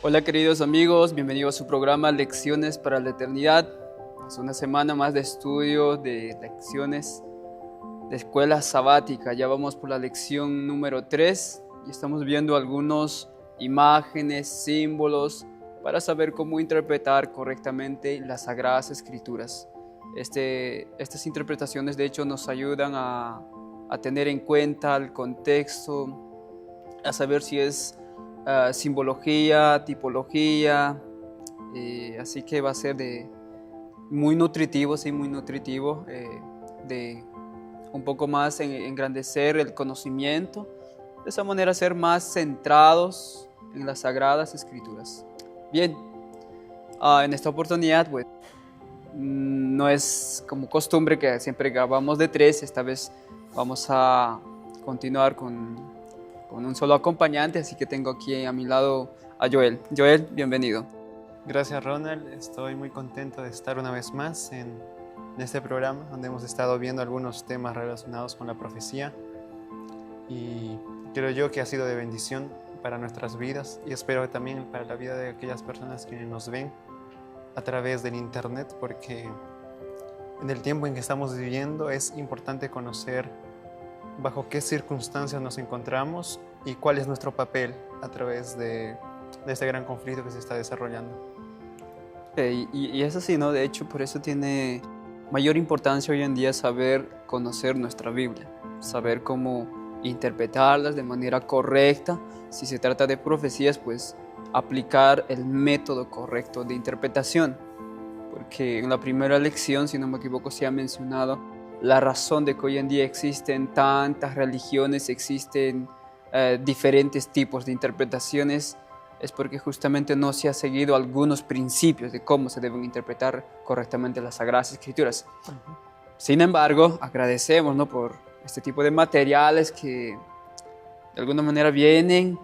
Hola queridos amigos, bienvenidos a su programa Lecciones para la Eternidad. Es una semana más de estudio de lecciones de escuela sabática. Ya vamos por la lección número 3 y estamos viendo algunas imágenes, símbolos para saber cómo interpretar correctamente las Sagradas Escrituras. Estas interpretaciones de hecho nos ayudan a tener en cuenta el contexto, a saber si es simbología, tipología, así que va a ser muy nutritivo, de un poco más engrandecer el conocimiento, de esa manera ser más centrados en las Sagradas Escrituras. Bien, en esta oportunidad pues, no es como costumbre que siempre grabamos de 3, esta vez vamos a continuar con un solo acompañante, así que tengo aquí a mi lado a Joel. Joel, bienvenido. Gracias Ronald, estoy muy contento de estar una vez más en este programa donde hemos estado viendo algunos temas relacionados con la profecía y creo yo que ha sido de bendición para nuestras vidas y espero también para la vida de aquellas personas que nos ven a través del internet, porque en el tiempo en que estamos viviendo es importante conocer bajo qué circunstancias nos encontramos y cuál es nuestro papel a través de este gran conflicto que se está desarrollando. Y es así, ¿no? De hecho, por eso tiene mayor importancia hoy en día saber conocer nuestra Biblia, saber cómo interpretarlas de manera correcta. Si se trata de profecías, pues aplicar el método correcto de interpretación. Porque en la primera lección, si no me equivoco, se ha mencionado la razón de que hoy en día existen tantas religiones, existen diferentes tipos de interpretaciones, es porque justamente no se ha seguido algunos principios de cómo se deben interpretar correctamente las Sagradas Escrituras. Uh-huh. Sin embargo, agradecemos, ¿no?, por este tipo de materiales que de alguna manera vienen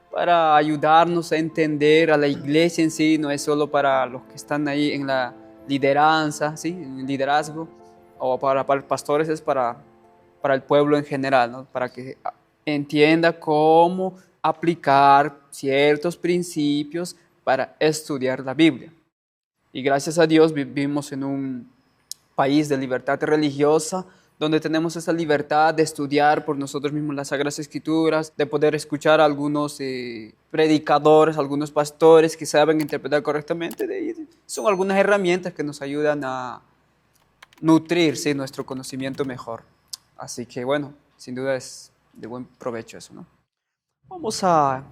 para ayudarnos a entender a la iglesia en sí, no es solo para los que están ahí en la lideranza, ¿sí?, en el liderazgo, o para pastores, es para el pueblo en general, ¿no?, para que entienda cómo aplicar ciertos principios para estudiar la Biblia. Y gracias a Dios vivimos en un país de libertad religiosa, donde tenemos esa libertad de estudiar por nosotros mismos las Sagradas Escrituras, de poder escuchar a algunos predicadores, algunos pastores que saben interpretar correctamente. Son algunas herramientas que nos ayudan a nutrirse nuestro conocimiento mejor. Así que bueno, sin duda es de buen provecho eso, ¿no? Vamos a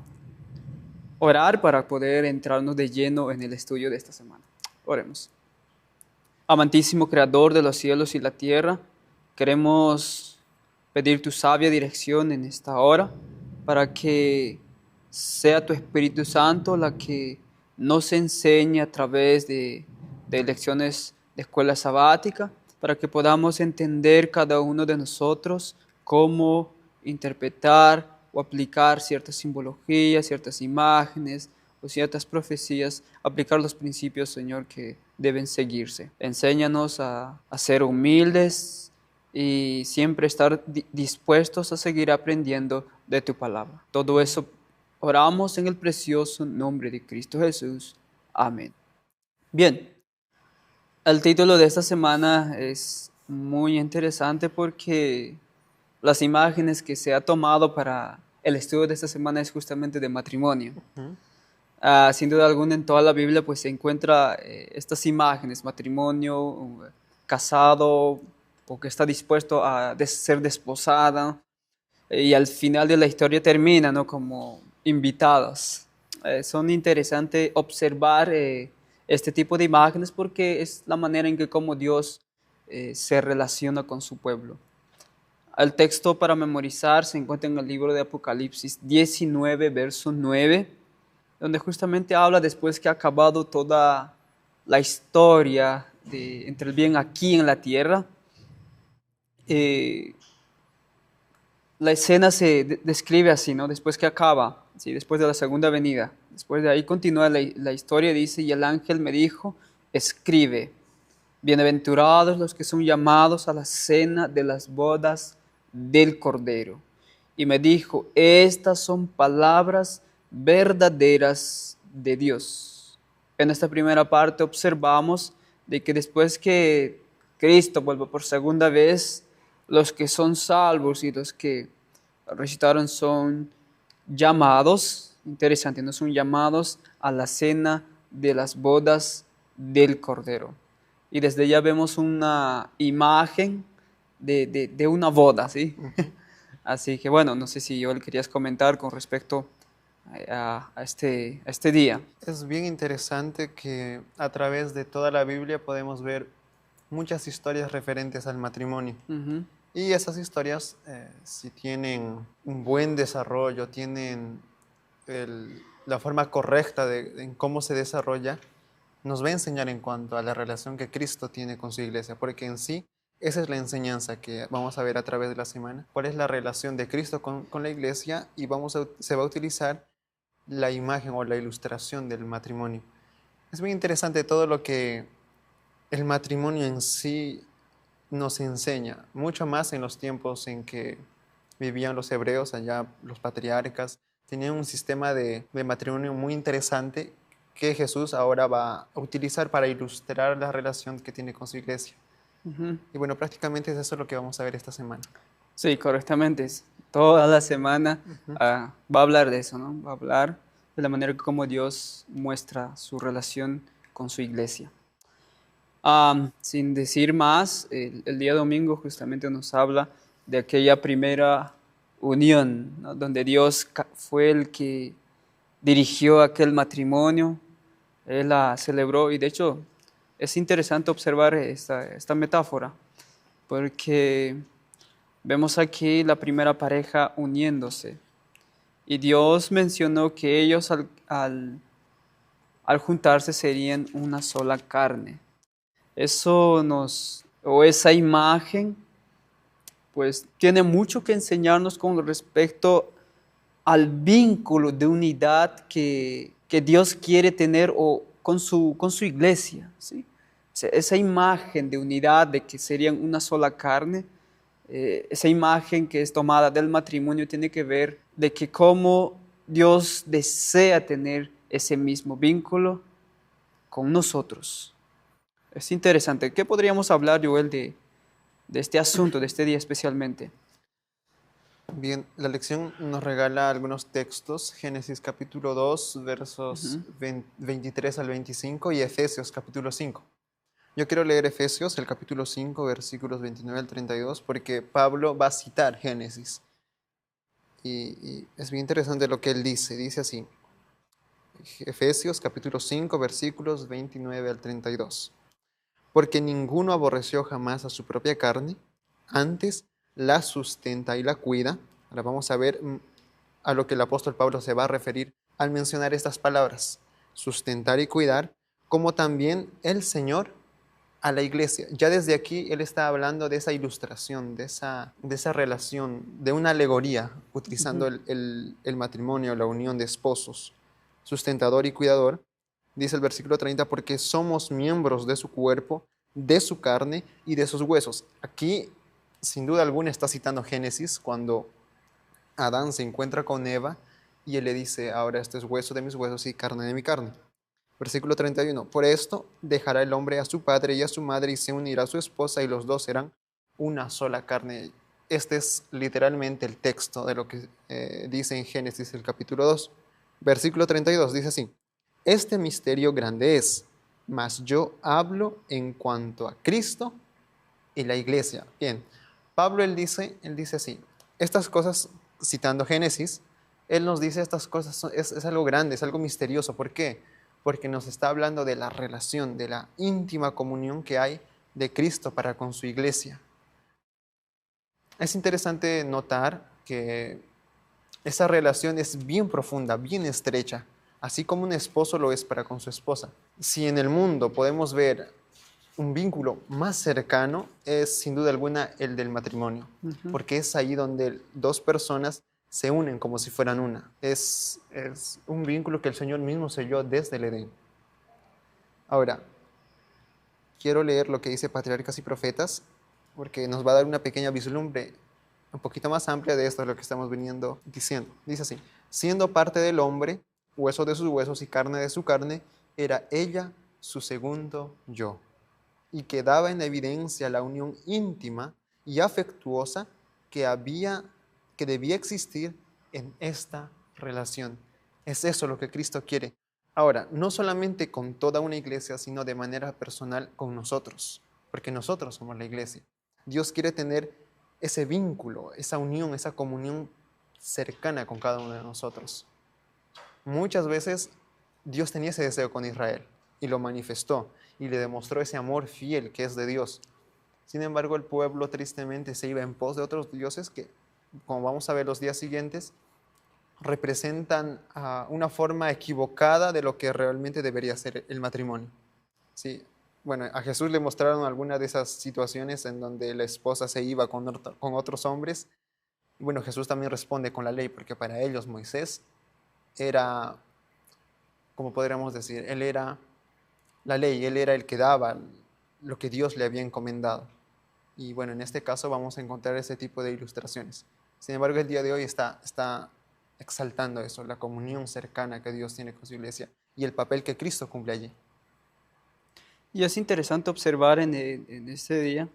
orar para poder entrarnos de lleno en el estudio de esta semana. Oremos. Amantísimo Creador de los cielos y la tierra, queremos pedir tu sabia dirección en esta hora para que sea tu Espíritu Santo la que nos enseñe a través de lecciones de escuela sabática, para que podamos entender cada uno de nosotros cómo interpretar o aplicar ciertas simbologías, ciertas imágenes o ciertas profecías, aplicar los principios, Señor, que deben seguirse. Enséñanos a ser humildes y siempre estar dispuestos a seguir aprendiendo de tu palabra. Todo eso oramos en el precioso nombre de Cristo Jesús. Amén. Bien, el título de esta semana es muy interesante porque las imágenes que se ha tomado para el estudio de esta semana es justamente de matrimonio. Uh-huh. Sin duda alguna en toda la Biblia pues se encuentra estas imágenes, matrimonio, casado o que está dispuesto a ser desposada, y al final de la historia termina, ¿no?, como invitados. Son interesantes observar este tipo de imágenes porque es la manera en que como Dios se relaciona con su pueblo. El texto para memorizar se encuentra en el libro de Apocalipsis 19, verso 9, donde justamente habla después que ha acabado toda la historia entre el bien aquí en la tierra. La escena se describe así, ¿no? Después que acaba, ¿sí?, después de la segunda venida. Después de ahí continúa la historia, dice, y el ángel me dijo, escribe, bienaventurados los que son llamados a la cena de las bodas del Cordero. Y me dijo, estas son palabras verdaderas de Dios. En esta primera parte observamos de que después que Cristo vuelva por segunda vez, los que son salvos y los que resucitaron son llamados, interesante, no son llamados a la cena de las bodas del Cordero. Y desde ya vemos una imagen de una boda, ¿sí? Así que bueno, no sé si yo le querías comentar con respecto a este día. Es bien interesante que a través de toda la Biblia podemos ver muchas historias referentes al matrimonio. Ujú, Y esas historias, si tienen un buen desarrollo, tienen la forma correcta en cómo se desarrolla, nos va a enseñar en cuanto a la relación que Cristo tiene con su iglesia, porque en sí esa es la enseñanza que vamos a ver a través de la semana. ¿Cuál es la relación de Cristo con la iglesia? Y se va a utilizar la imagen o la ilustración del matrimonio. Es muy interesante todo lo que el matrimonio en sí nos enseña, mucho más en los tiempos en que vivían los hebreos, allá los patriarcas, tenían un sistema de matrimonio muy interesante que Jesús ahora va a utilizar para ilustrar la relación que tiene con su iglesia. ujú. Y bueno, prácticamente es eso lo que vamos a ver esta semana. Sí, correctamente. Toda la semana Ujú. va a hablar de eso, ¿no? Va a hablar de la manera como Dios muestra su relación con su iglesia. Sin decir más, el día domingo justamente nos habla de aquella primera unión, ¿no? Donde Dios fue el que dirigió aquel matrimonio, Él la celebró y de hecho es interesante observar esta metáfora porque vemos aquí la primera pareja uniéndose y Dios mencionó que ellos al juntarse serían una sola carne. Eso o esa imagen, pues tiene mucho que enseñarnos con respecto al vínculo de unidad que Dios quiere tener o con su iglesia, ¿sí? Esa imagen de unidad, de que serían una sola carne, esa imagen que es tomada del matrimonio tiene que ver de que cómo Dios desea tener ese mismo vínculo con nosotros. Es interesante. ¿Qué podríamos hablar, Joel, de este asunto, de este día especialmente? Bien, la lección nos regala algunos textos, Génesis capítulo 2, versos Ujú. 23 al 25 y Efesios capítulo 5. Yo quiero leer Efesios, el capítulo 5, versículos 29 al 32, porque Pablo va a citar Génesis. Y es bien interesante lo que él dice. Dice así, Efesios capítulo 5, versículos 29 al 32. Porque ninguno aborreció jamás a su propia carne, antes la sustenta y la cuida. Ahora vamos a ver a lo que el apóstol Pablo se va a referir al mencionar estas palabras, sustentar y cuidar, como también el Señor a la iglesia. Ya desde aquí él está hablando de esa ilustración, de esa relación, de una alegoría, utilizando Ujú. el matrimonio, la unión de esposos, sustentador y cuidador. Dice el versículo 30, porque somos miembros de su cuerpo, de su carne y de sus huesos. Aquí, sin duda alguna, está citando Génesis, cuando Adán se encuentra con Eva y él le dice, ahora este es hueso de mis huesos y carne de mi carne. Versículo 31. Por esto dejará el hombre a su padre y a su madre y se unirá a su esposa y los dos serán una sola carne. Este es literalmente el texto de lo que dice en Génesis el capítulo 2. Versículo 32 dice así. Este misterio grande es, mas yo hablo en cuanto a Cristo y la iglesia. Bien, Pablo él dice así, estas cosas, citando Génesis, él nos dice estas cosas, es algo grande, es algo misterioso. ¿Por qué? Porque nos está hablando de la relación, de la íntima comunión que hay de Cristo para con su iglesia. Es interesante notar que esa relación es bien profunda, bien estrecha, así como un esposo lo es para con su esposa. Si en el mundo podemos ver un vínculo más cercano, es sin duda alguna el del matrimonio, Ujú. porque es ahí donde dos personas se unen como si fueran una. Es un vínculo que el Señor mismo selló desde el Edén. Ahora, quiero leer lo que dice Patriarcas y Profetas, porque nos va a dar una pequeña vislumbre un poquito más amplia de esto es lo que estamos viniendo diciendo. Dice así: siendo parte del hombre, hueso de sus huesos y carne de su carne, era ella su segundo yo, y quedaba en evidencia la unión íntima y afectuosa que debía existir en esta relación. Es eso lo que Cristo quiere. Ahora, no solamente con toda una iglesia, sino de manera personal con nosotros, porque nosotros somos la iglesia. Dios quiere tener ese vínculo, esa unión, esa comunión cercana con cada uno de nosotros. Muchas veces Dios tenía ese deseo con Israel y lo manifestó y le demostró ese amor fiel que es de Dios. Sin embargo, el pueblo tristemente se iba en pos de otros dioses que, como vamos a ver los días siguientes, representan una forma equivocada de lo que realmente debería ser el matrimonio. Sí. Bueno, a Jesús le mostraron algunas de esas situaciones en donde la esposa se iba con otros hombres. Y bueno, Jesús también responde con la ley, porque para ellos Moisés era, como podríamos decir, él era la ley, él era el que daba lo que Dios le había encomendado. Y bueno, en este caso vamos a encontrar ese tipo de ilustraciones. Sin embargo, el día de hoy está exaltando eso, la comunión cercana que Dios tiene con su iglesia y el papel que Cristo cumple allí. Y es interesante observar en este día,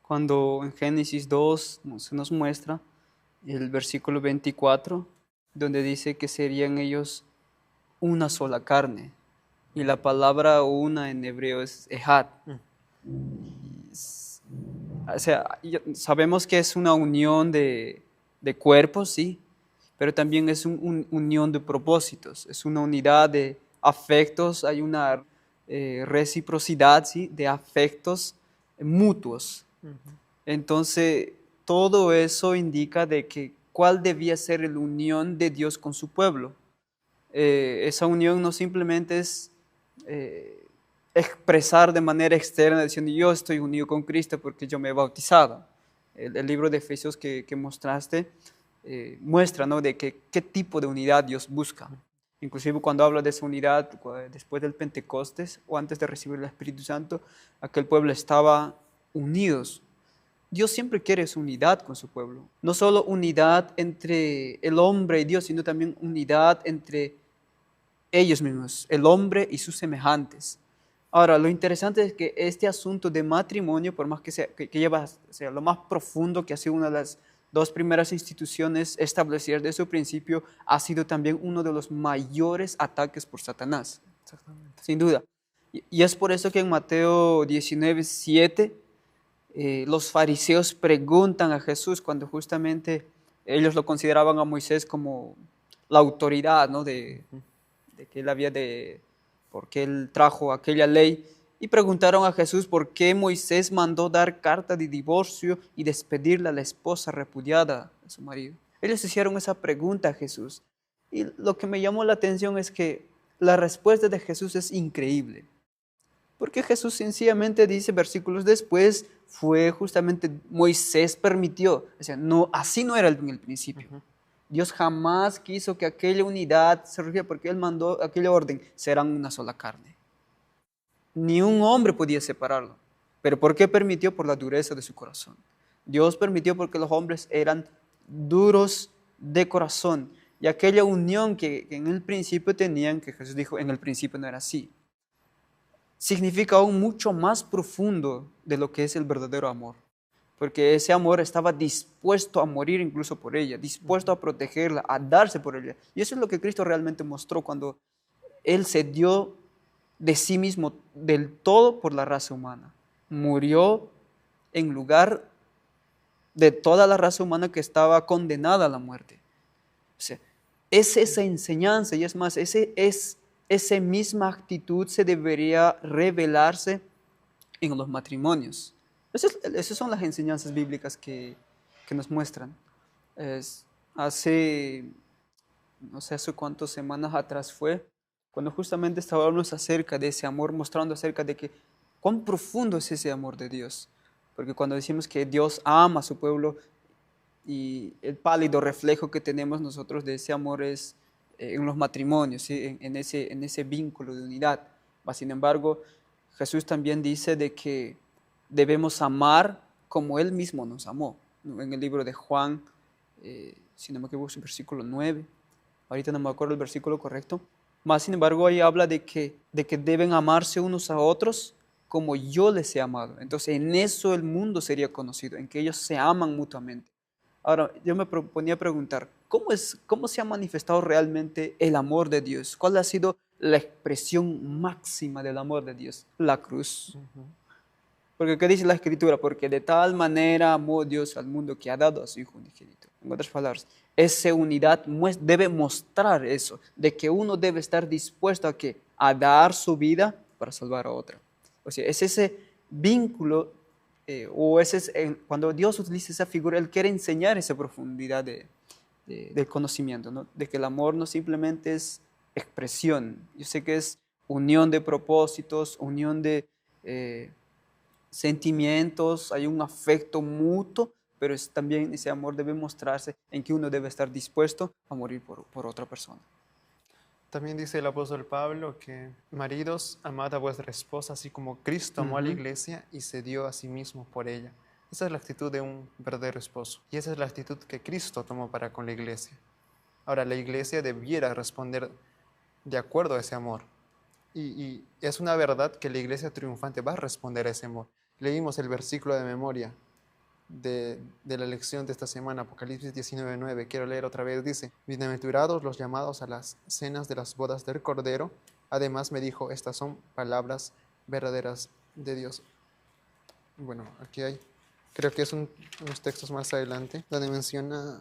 cuando en Génesis 2 se nos muestra el versículo 24, donde dice que serían ellos una sola carne. Y la palabra una en hebreo es ejad. O sea, sabemos que es una unión de cuerpos, sí, pero también es una unión de propósitos, es una unidad de afectos, hay una reciprocidad, sí, de afectos mutuos. Entonces, todo eso indica de que cuál debía ser la unión de Dios con su pueblo. Esa unión no simplemente es expresar de manera externa diciendo yo estoy unido con Cristo porque yo me he bautizado. El libro de Efesios que mostraste muestra, ¿no?, de qué tipo de unidad Dios busca. Inclusive cuando habla de esa unidad después del Pentecostés o antes de recibir el Espíritu Santo, aquel pueblo estaba unidos. Dios siempre quiere su unidad con su pueblo. No solo unidad entre el hombre y Dios, sino también unidad entre ellos mismos, el hombre y sus semejantes. Ahora, lo interesante es que este asunto de matrimonio, por más que lleva sea lo más profundo, que ha sido una de las dos primeras instituciones establecidas desde su principio, ha sido también uno de los mayores ataques por Satanás. Exactamente. Sin duda. Y es por eso que en Mateo 19:7, los fariseos preguntan a Jesús, cuando justamente ellos lo consideraban a Moisés como la autoridad, ¿no?, de que él había porque él trajo aquella ley, y preguntaron a Jesús por qué Moisés mandó dar carta de divorcio y despedirle a la esposa repudiada de su marido. Ellos hicieron esa pregunta a Jesús, y lo que me llamó la atención es que la respuesta de Jesús es increíble, porque Jesús sencillamente dice versículos después, fue justamente Moisés permitió, o sea, no, así no era en el principio. Dios jamás quiso que aquella unidad se surgiera, porque Él mandó aquella orden, serán una sola carne. Ni un hombre podía separarlo. ¿Pero por qué permitió? Por la dureza de su corazón. Dios permitió porque los hombres eran duros de corazón. Y aquella unión que en el principio tenían, que Jesús dijo, en el principio no era así, significa aún mucho más profundo de lo que es el verdadero amor. Porque ese amor estaba dispuesto a morir incluso por ella, dispuesto a protegerla, a darse por ella. Y eso es lo que Cristo realmente mostró cuando Él se dio de sí mismo del todo por la raza humana. Murió en lugar de toda la raza humana que estaba condenada a la muerte. O sea, es esa enseñanza, y es más, esa misma actitud se debería revelarse en los matrimonios. Esas son las enseñanzas bíblicas que nos muestran. No sé hace cuántas semanas atrás fue, cuando justamente estábamos acerca de ese amor, mostrando acerca de que cuán profundo es ese amor de Dios. Porque cuando decimos que Dios ama a su pueblo, y el pálido reflejo que tenemos nosotros de ese amor es en los matrimonios, ¿sí?, en ese vínculo de unidad. Sin embargo, Jesús también dice de que debemos amar como Él mismo nos amó. en el libro de Juan, si no me equivoco, es el versículo 9. Ahorita no me acuerdo el versículo correcto. Más sin embargo, ahí habla de que deben amarse unos a otros como yo les he amado. Entonces, en eso el mundo sería conocido, en que ellos se aman mutuamente. Ahora, yo me ponía a preguntar, ¿cómo se ha manifestado realmente el amor de Dios? ¿Cuál ha sido la expresión máxima del amor de Dios? La cruz. Ujú. Porque ¿qué dice la Escritura? Porque de tal manera amó Dios al mundo que ha dado a su Hijo unigénito. En otras palabras, esa unidad debe mostrar eso, de que uno debe estar dispuesto a dar su vida para salvar a otra. O sea, es ese vínculo, cuando Dios utiliza esa figura, Él quiere enseñar esa profundidad del conocimiento, ¿no? De que el amor no simplemente es expresión. Yo sé que es unión de propósitos, unión de sentimientos, hay un afecto mutuo, pero también ese amor debe mostrarse en que uno debe estar dispuesto a morir por otra persona. También dice el apóstol Pablo que maridos, amad a vuestra esposa, así como Cristo amó a la Ujú. iglesia y se dio a sí mismo por ella. Esa es la actitud de un verdadero esposo. Y esa es la actitud que Cristo tomó para con la iglesia. Ahora, la iglesia debiera responder de acuerdo a ese amor. Y es una verdad que la iglesia triunfante va a responder a ese amor. Leímos el versículo de memoria de la lección de esta semana, Apocalipsis 19:9. Quiero leer otra vez. Dice: bienaventurados los llamados a las cenas de las bodas del Cordero. Además me dijo: estas son palabras verdaderas de Dios. Bueno, aquí hay, creo que es unos textos más adelante, donde menciona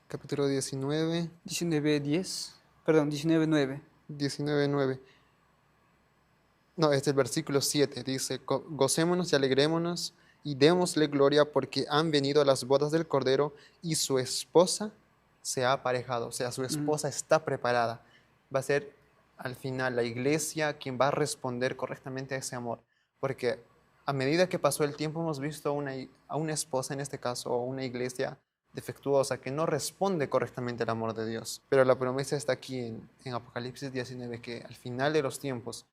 capítulo 19, 19:10, perdón, 19:9. 19:9. No, es el versículo 7. Dice: gocémonos y alegrémonos y démosle gloria porque han venido a las bodas del Cordero y su esposa se ha aparejado. O sea, su Mm. esposa está preparada. Va a ser al final la iglesia quien va a responder correctamente a ese amor. Porque a medida que pasó el tiempo hemos visto a una esposa, en este caso, o una iglesia defectuosa que no responde correctamente al amor de Dios. Pero la promesa está aquí en Apocalipsis 19, que al final de los tiempos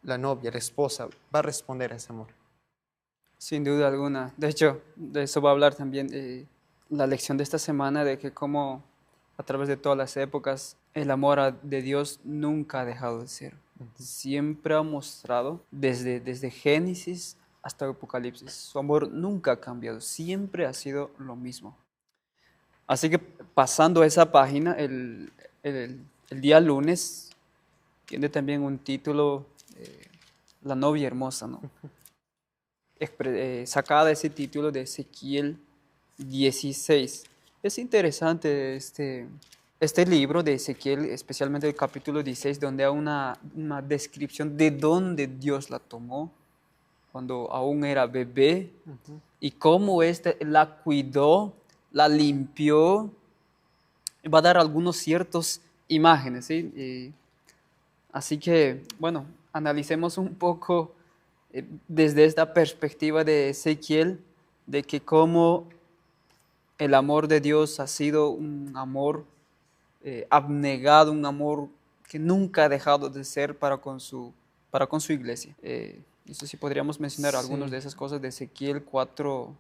la novia, la esposa, va a responder a ese amor. Sin duda alguna. De hecho, de eso va a hablar también la lección de esta semana, de que como a través de todas las épocas el amor de Dios nunca ha dejado de ser. Siempre ha mostrado, desde Génesis hasta Apocalipsis, su amor nunca ha cambiado, siempre ha sido lo mismo. Así que pasando a esa página, el día lunes tiene también un título, La novia hermosa, ¿no? Sacada ese título de Ezequiel 16. Es interesante este libro de Ezequiel, especialmente el capítulo 16, donde hay una descripción de dónde Dios la tomó, cuando aún era bebé, Ujú. y cómo la cuidó, la limpió. Va a dar algunos ciertos imágenes, ¿sí? Así que, bueno, analicemos un poco desde esta perspectiva de Ezequiel, de que cómo el amor de Dios ha sido un amor abnegado, un amor que nunca ha dejado de ser para con su iglesia. No sé si podríamos mencionar algunas Sí. de esas cosas de Ezequiel 4,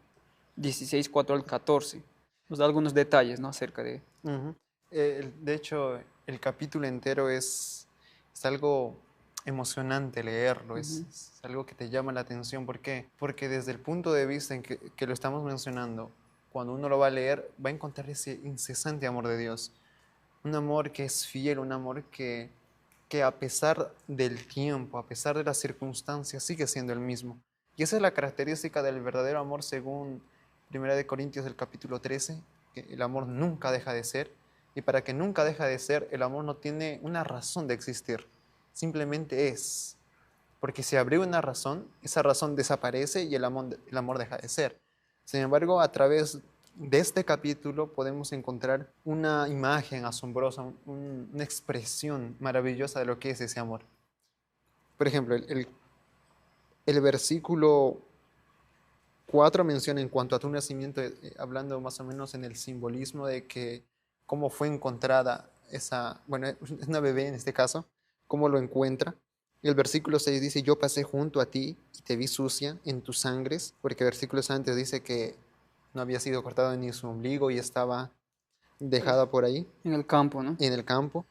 16, 4 al 14. Nos da algunos detalles, ¿no? Acerca de... Ujú. De hecho, el capítulo entero es algo emocionante leerlo, Ujú. es algo que te llama la atención. ¿Por qué? Porque desde el punto de vista en que lo estamos mencionando, cuando uno lo va a leer, va a encontrar ese incesante amor de Dios. Un amor que es fiel, un amor que a pesar del tiempo, a pesar de las circunstancias, sigue siendo el mismo. Y esa es la característica del verdadero amor según 1 Corintios del capítulo 13, que el amor nunca deja de ser. Y para que nunca deja de ser, el amor no tiene una razón de existir, simplemente es. Porque si abrió una razón, esa razón desaparece y el amor deja de ser. Sin embargo, a través de este capítulo podemos encontrar una imagen asombrosa, una expresión maravillosa de lo que es ese amor. Por ejemplo, el versículo 4 menciona en cuanto a tu nacimiento, hablando más o menos en el simbolismo de que cómo fue encontrada esa, bueno, es una bebé en este caso, cómo lo encuentra. Y el versículo 6 dice, yo pasé junto a ti y te vi sucia en tus sangres, porque versículos antes dice que no había sido cortado ni su ombligo y estaba dejada por ahí En el campo, ¿no? en el campo.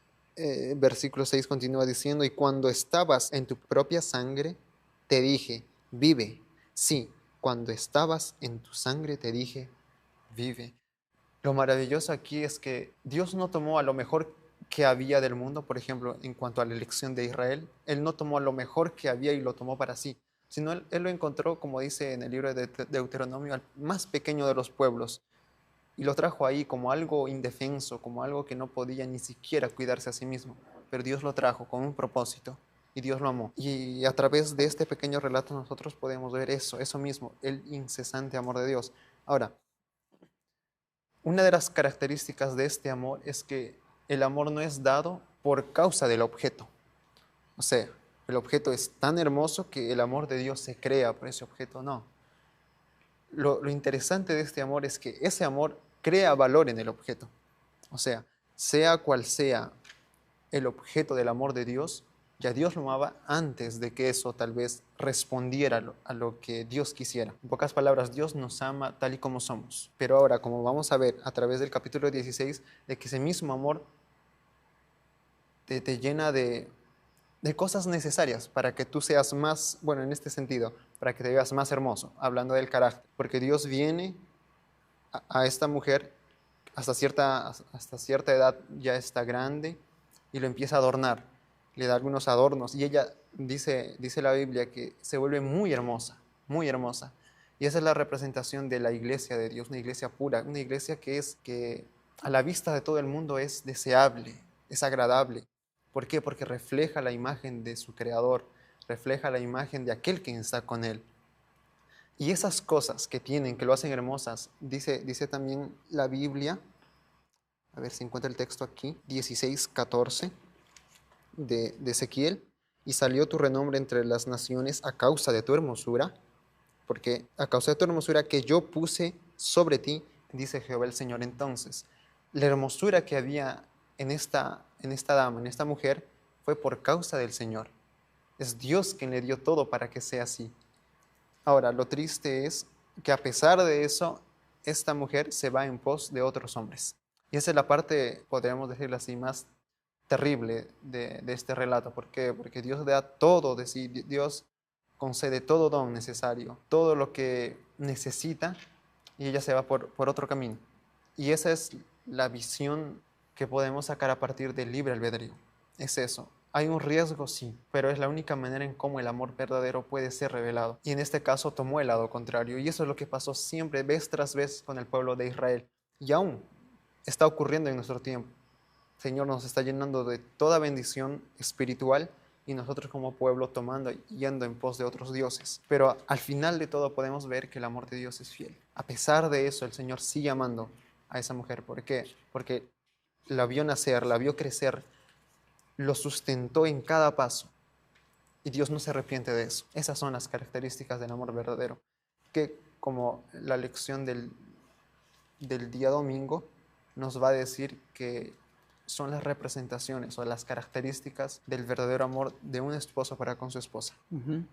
Versículo 6 continúa diciendo, y cuando estabas en tu propia sangre, te dije, vive. Sí, cuando estabas en tu sangre, te dije, vive. Lo maravilloso aquí es que Dios no tomó a lo mejor que había del mundo, por ejemplo, en cuanto a la elección de Israel, Él no tomó a lo mejor que había y lo tomó para sí, sino Él lo encontró, como dice en el libro de Deuteronomio, al más pequeño de los pueblos, y lo trajo ahí como algo indefenso, como algo que no podía ni siquiera cuidarse a sí mismo, pero Dios lo trajo con un propósito y Dios lo amó. Y a través de este pequeño relato nosotros podemos ver eso mismo, el incesante amor de Dios. Ahora, una de las características de este amor es que el amor no es dado por causa del objeto. O sea, el objeto es tan hermoso que el amor de Dios se crea por ese objeto, no. Lo interesante de este amor es que ese amor crea valor en el objeto. O sea cual sea el objeto del amor de Dios, ya Dios lo amaba antes de que eso tal vez respondiera a lo que Dios quisiera. En pocas palabras, Dios nos ama tal y como somos. Pero ahora, como vamos a ver a través del capítulo 16, de que ese mismo amor te llena de cosas necesarias para que tú seas más, bueno, en este sentido, para que te veas más hermoso, hablando del carácter. Porque Dios viene a esta mujer hasta cierta edad, ya está grande, y lo empieza a adornar, le da algunos adornos, y ella dice la Biblia que se vuelve muy hermosa, muy hermosa. Y esa es la representación de la iglesia de Dios, una iglesia pura, una iglesia que a la vista de todo el mundo es deseable, es agradable. ¿Por qué? Porque refleja la imagen de su Creador, refleja la imagen de aquel que está con él. Y esas cosas que tienen, que lo hacen hermosas, dice también la Biblia, a ver si encuentra el texto aquí, 16:14 de Ezequiel, y salió tu renombre entre las naciones a causa de tu hermosura, porque a causa de tu hermosura que yo puse sobre ti, dice Jehová el Señor. Entonces, la hermosura que había en esta dama, en esta mujer, fue por causa del Señor. Es Dios quien le dio todo para que sea así. Ahora, lo triste es que a pesar de eso, esta mujer se va en pos de otros hombres. Y esa es la parte, podríamos decirlo así, más terrible de este relato. ¿Por qué? Porque Dios da todo de sí, Dios concede todo don necesario, todo lo que necesita, y ella se va por otro camino. Y esa es la visión que podemos sacar a partir del libre albedrío. Es eso. Hay un riesgo, sí, pero es la única manera en cómo el amor verdadero puede ser revelado. Y en este caso tomó el lado contrario. Y eso es lo que pasó siempre, vez tras vez, con el pueblo de Israel. Y aún está ocurriendo en nuestro tiempo. El Señor nos está llenando de toda bendición espiritual y nosotros como pueblo tomando y yendo en pos de otros dioses. Pero al final de todo podemos ver que el amor de Dios es fiel. A pesar de eso, el Señor sigue amando a esa mujer. ¿Por qué? Porque la vio nacer, la vio crecer, lo sustentó en cada paso. Y Dios no se arrepiente de eso. Esas son las características del amor verdadero. Que como la lección del día domingo nos va a decir que son las representaciones o las características del verdadero amor de un esposo para con su esposa. Uh-huh.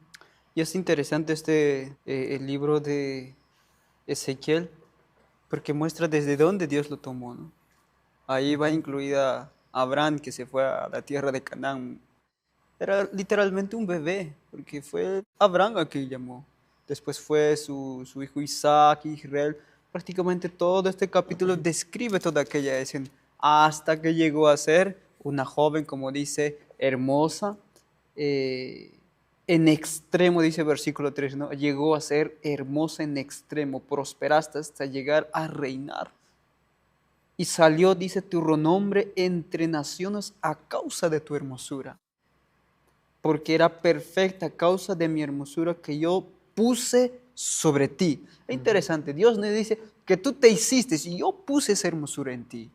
Y es interesante el libro de Ezequiel, porque muestra desde dónde Dios lo tomó, ¿no? Ahí va incluida Abraham, que se fue a la tierra de Canaán. Era literalmente un bebé, porque fue Abraham a quien llamó. Después fue su hijo Isaac, Israel. Prácticamente todo este capítulo describe toda aquella escena, hasta que llegó a ser una joven, como dice, hermosa, en extremo, dice versículo 3, ¿no? Llegó a ser hermosa en extremo, prosperaste hasta llegar a reinar. Y salió, dice, tu renombre entre naciones a causa de tu hermosura, porque era perfecta a causa de mi hermosura que yo puse sobre ti. Es interesante, Dios nos dice que tú te hiciste y yo puse esa hermosura en ti.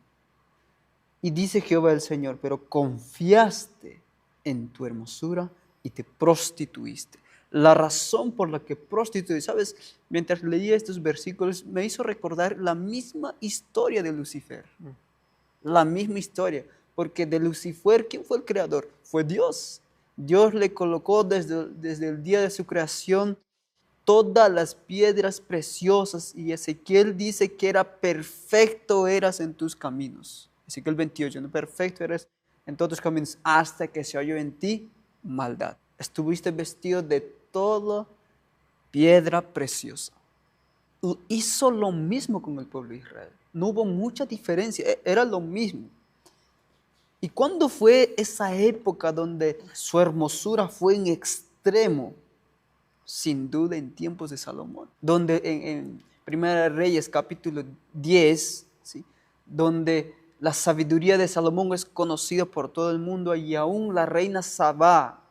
Y dice Jehová el Señor, pero confiaste en tu hermosura y te prostituiste. La razón por la que prostituiste, ¿sabes? Mientras leía estos versículos me hizo recordar la misma historia de Lucifer. La misma historia, porque de Lucifer, ¿quién fue el creador? Fue Dios. Dios le colocó desde el día de su creación todas las piedras preciosas y Ezequiel dice que perfecto eras en tus caminos. Ezequiel 28, ¿no? Perfecto eras en todos tus caminos hasta que se halló en ti maldad. Estuviste vestido de toda piedra preciosa. Hizo lo mismo con el pueblo de Israel. No hubo mucha diferencia, era lo mismo. ¿Y cuándo fue esa época donde su hermosura fue en extremo? Sin duda en tiempos de Salomón, donde en Primera de Reyes capítulo 10, ¿sí? Donde la sabiduría de Salomón es conocida por todo el mundo y aún la reina Sabá,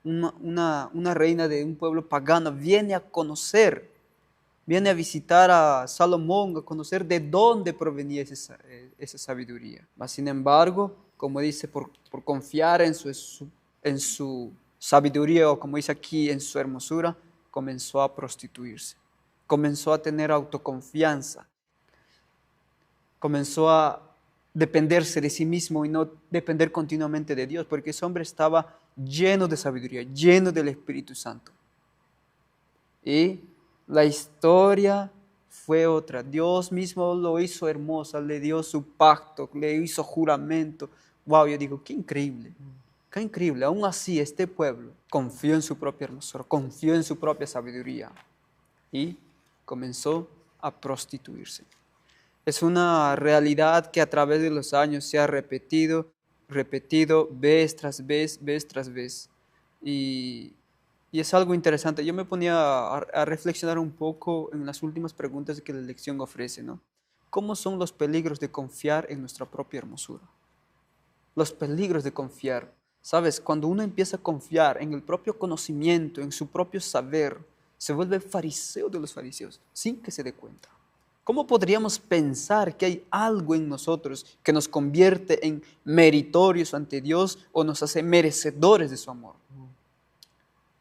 una reina de un pueblo pagano, viene a visitar a Salomón, a conocer de dónde provenía esa sabiduría. Mas, sin embargo, como dice, por confiar en su sabiduría, o como dice aquí, en su hermosura, comenzó a prostituirse. Comenzó a tener autoconfianza. Comenzó a dependerse de sí mismo y no depender continuamente de Dios, porque ese hombre estaba lleno de sabiduría, lleno del Espíritu Santo. Y la historia fue otra. Dios mismo lo hizo hermosa, le dio su pacto, le hizo juramento. Wow, yo digo, qué increíble. Qué increíble. Aún así, este pueblo confió en su propia hermosura, confió en su propia sabiduría y comenzó a prostituirse. Es una realidad que a través de los años se ha repetido vez tras vez. Y es algo interesante. Yo me ponía a reflexionar un poco en las últimas preguntas que la lección ofrece, ¿no? ¿Cómo son los peligros de confiar en nuestra propia hermosura? Los peligros de confiar. ¿Sabes? Cuando uno empieza a confiar en el propio conocimiento, en su propio saber, se vuelve fariseo de los fariseos, sin que se dé cuenta. ¿Cómo podríamos pensar que hay algo en nosotros que nos convierte en meritorios ante Dios o nos hace merecedores de su amor?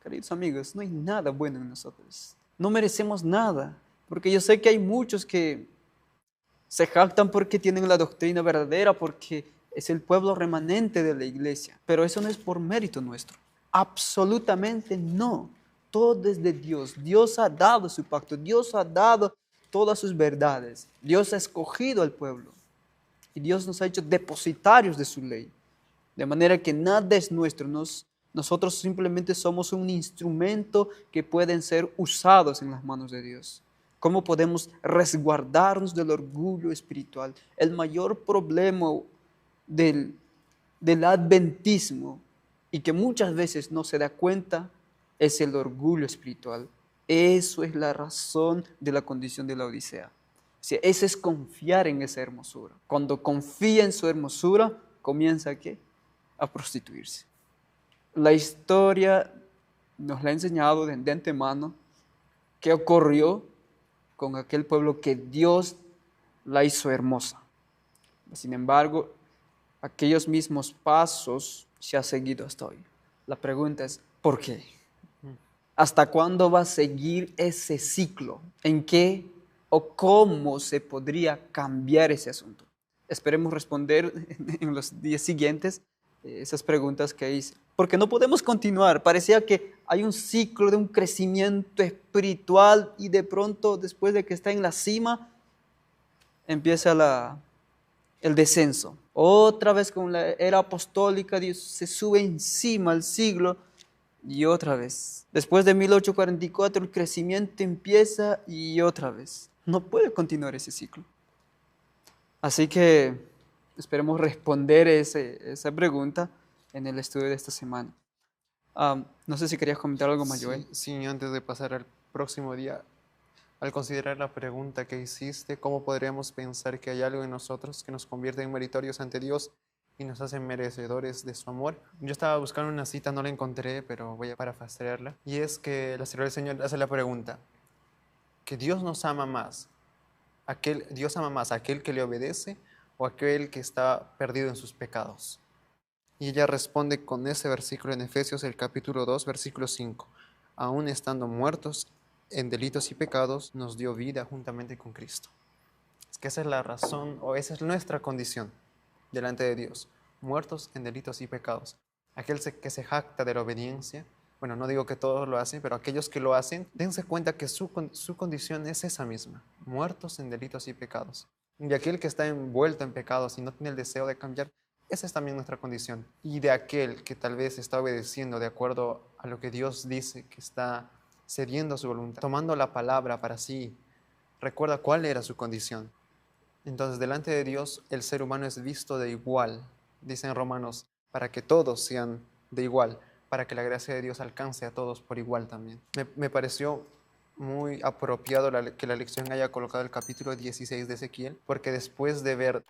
Queridos amigos, no hay nada bueno en nosotros. No merecemos nada, porque yo sé que hay muchos que se jactan porque tienen la doctrina verdadera, porque es el pueblo remanente de la iglesia, pero eso no es por mérito nuestro. Absolutamente no. Todo es de Dios. Dios ha dado su pacto, Dios ha dado todas sus verdades. Dios ha escogido al pueblo y Dios nos ha hecho depositarios de su ley. De manera que nada es nuestro, nosotros simplemente somos un instrumento que pueden ser usados en las manos de Dios. ¿Cómo podemos resguardarnos del orgullo espiritual? El mayor problema del adventismo y que muchas veces no se da cuenta es el orgullo espiritual. Eso es la razón de la condición de la Odisea. O sea, ese es confiar en esa hermosura. Cuando confía en su hermosura, comienza ¿qué? A prostituirse. La historia nos la ha enseñado de antemano qué ocurrió con aquel pueblo que Dios la hizo hermosa. Sin embargo, aquellos mismos pasos se ha seguido hasta hoy. La pregunta es, ¿por qué? ¿Hasta cuándo va a seguir ese ciclo? ¿En qué o cómo se podría cambiar ese asunto? Esperemos responder en los días siguientes esas preguntas que hice. Porque no podemos continuar. Parecía que hay un ciclo de un crecimiento espiritual y de pronto, después de que está en la cima, empieza el descenso. Otra vez con la era apostólica, Dios se sube encima al siglo y otra vez. Después de 1844 el crecimiento empieza y otra vez. No puede continuar ese ciclo. Así que esperemos responder esa pregunta en el estudio de esta semana. No sé si querías comentar algo más, Joel. Sí, antes de pasar al próximo día, al considerar la pregunta que hiciste, ¿cómo podríamos pensar que hay algo en nosotros que nos convierte en meritorios ante Dios y nos hace merecedores de su amor? Yo estaba buscando una cita, no la encontré, pero voy a parafrasearla. Y es que la Señora del Señor hace la pregunta, ¿que Dios nos ama más? ¿Dios ama más a aquel que le obedece o aquel que está perdido en sus pecados? Y ella responde con ese versículo en Efesios, el capítulo 2, versículo 5. Aún estando muertos en delitos y pecados, nos dio vida juntamente con Cristo. Es que esa es la razón, o esa es nuestra condición delante de Dios. Muertos en delitos y pecados. que se jacta de la obediencia, bueno, no digo que todos lo hacen, pero aquellos que lo hacen, dense cuenta que su condición es esa misma, muertos en delitos y pecados. Y aquel que está envuelto en pecados y no tiene el deseo de cambiar, esa es también nuestra condición. Y de aquel que tal vez está obedeciendo de acuerdo a lo que Dios dice, que está cediendo a su voluntad, tomando la palabra para sí, recuerda cuál era su condición. Entonces, delante de Dios, el ser humano es visto de igual, dicen Romanos, para que todos sean de igual, para que la gracia de Dios alcance a todos por igual también. Me pareció muy apropiado que la lección haya colocado el capítulo 16 de Ezequiel, porque después de ver,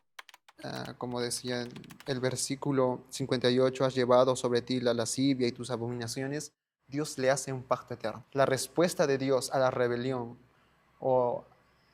como decía el versículo 58, has llevado sobre ti la lascivia y tus abominaciones, Dios le hace un pacto eterno. La respuesta de Dios a la rebelión o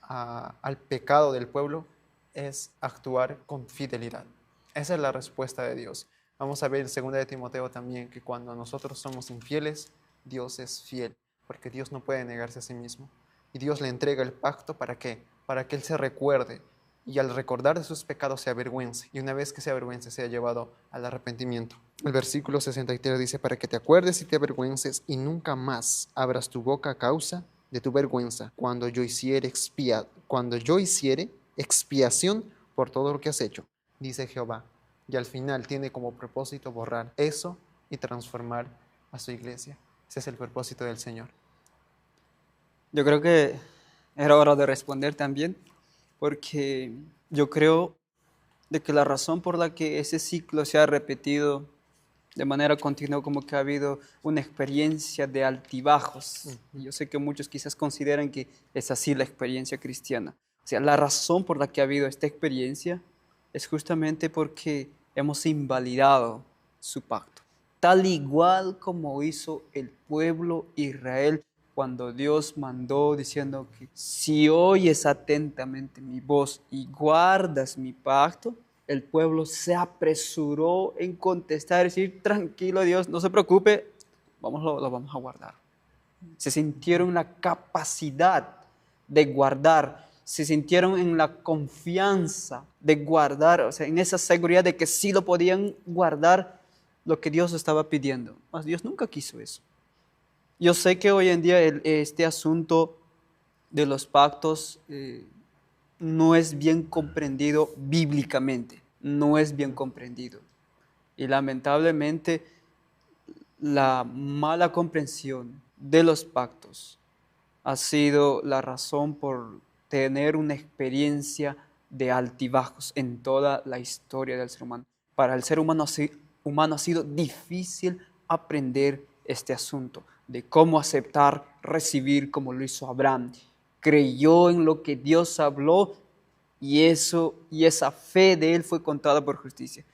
al pecado del pueblo es actuar con fidelidad. Esa es la respuesta de Dios. Vamos a ver en 2 de Timoteo también que cuando nosotros somos infieles, Dios es fiel, porque Dios no puede negarse a sí mismo. Y Dios le entrega el pacto ¿para qué? Para que Él se recuerde y al recordar de sus pecados se avergüence. Y una vez que se avergüence, sea llevado al arrepentimiento. El versículo 63 dice, para que te acuerdes y te avergüences y nunca más abras tu boca a causa de tu vergüenza cuando yo hiciere expiación por todo lo que has hecho, dice Jehová. Y al final tiene como propósito borrar eso y transformar a su iglesia. Ese es el propósito del Señor. Yo creo que era hora de responder también, porque yo creo de que la razón por la que ese ciclo se ha repetido de manera continua, como que ha habido una experiencia de altibajos. Y yo sé que muchos quizás consideran que es así la experiencia cristiana. O sea, la razón por la que ha habido esta experiencia es justamente porque hemos invalidado su pacto. Tal igual como hizo el pueblo Israel cuando Dios mandó diciendo que si oyes atentamente mi voz y guardas mi pacto, el pueblo se apresuró en contestar, decir, tranquilo Dios, no se preocupe, lo vamos a guardar. Se sintieron la capacidad de guardar, se sintieron en la confianza de guardar, o sea, en esa seguridad de que sí lo podían guardar lo que Dios estaba pidiendo. Mas Dios nunca quiso eso. Yo sé que hoy en día este asunto de los pactos no es bien comprendido bíblicamente, no es bien comprendido. Y lamentablemente la mala comprensión de los pactos ha sido la razón por tener una experiencia de altibajos en toda la historia del ser humano. Para el ser humano ha sido difícil aprender este asunto de cómo aceptar, recibir como lo hizo Abraham. Creyó en lo que Dios habló y esa fe de él fue contada por justicia.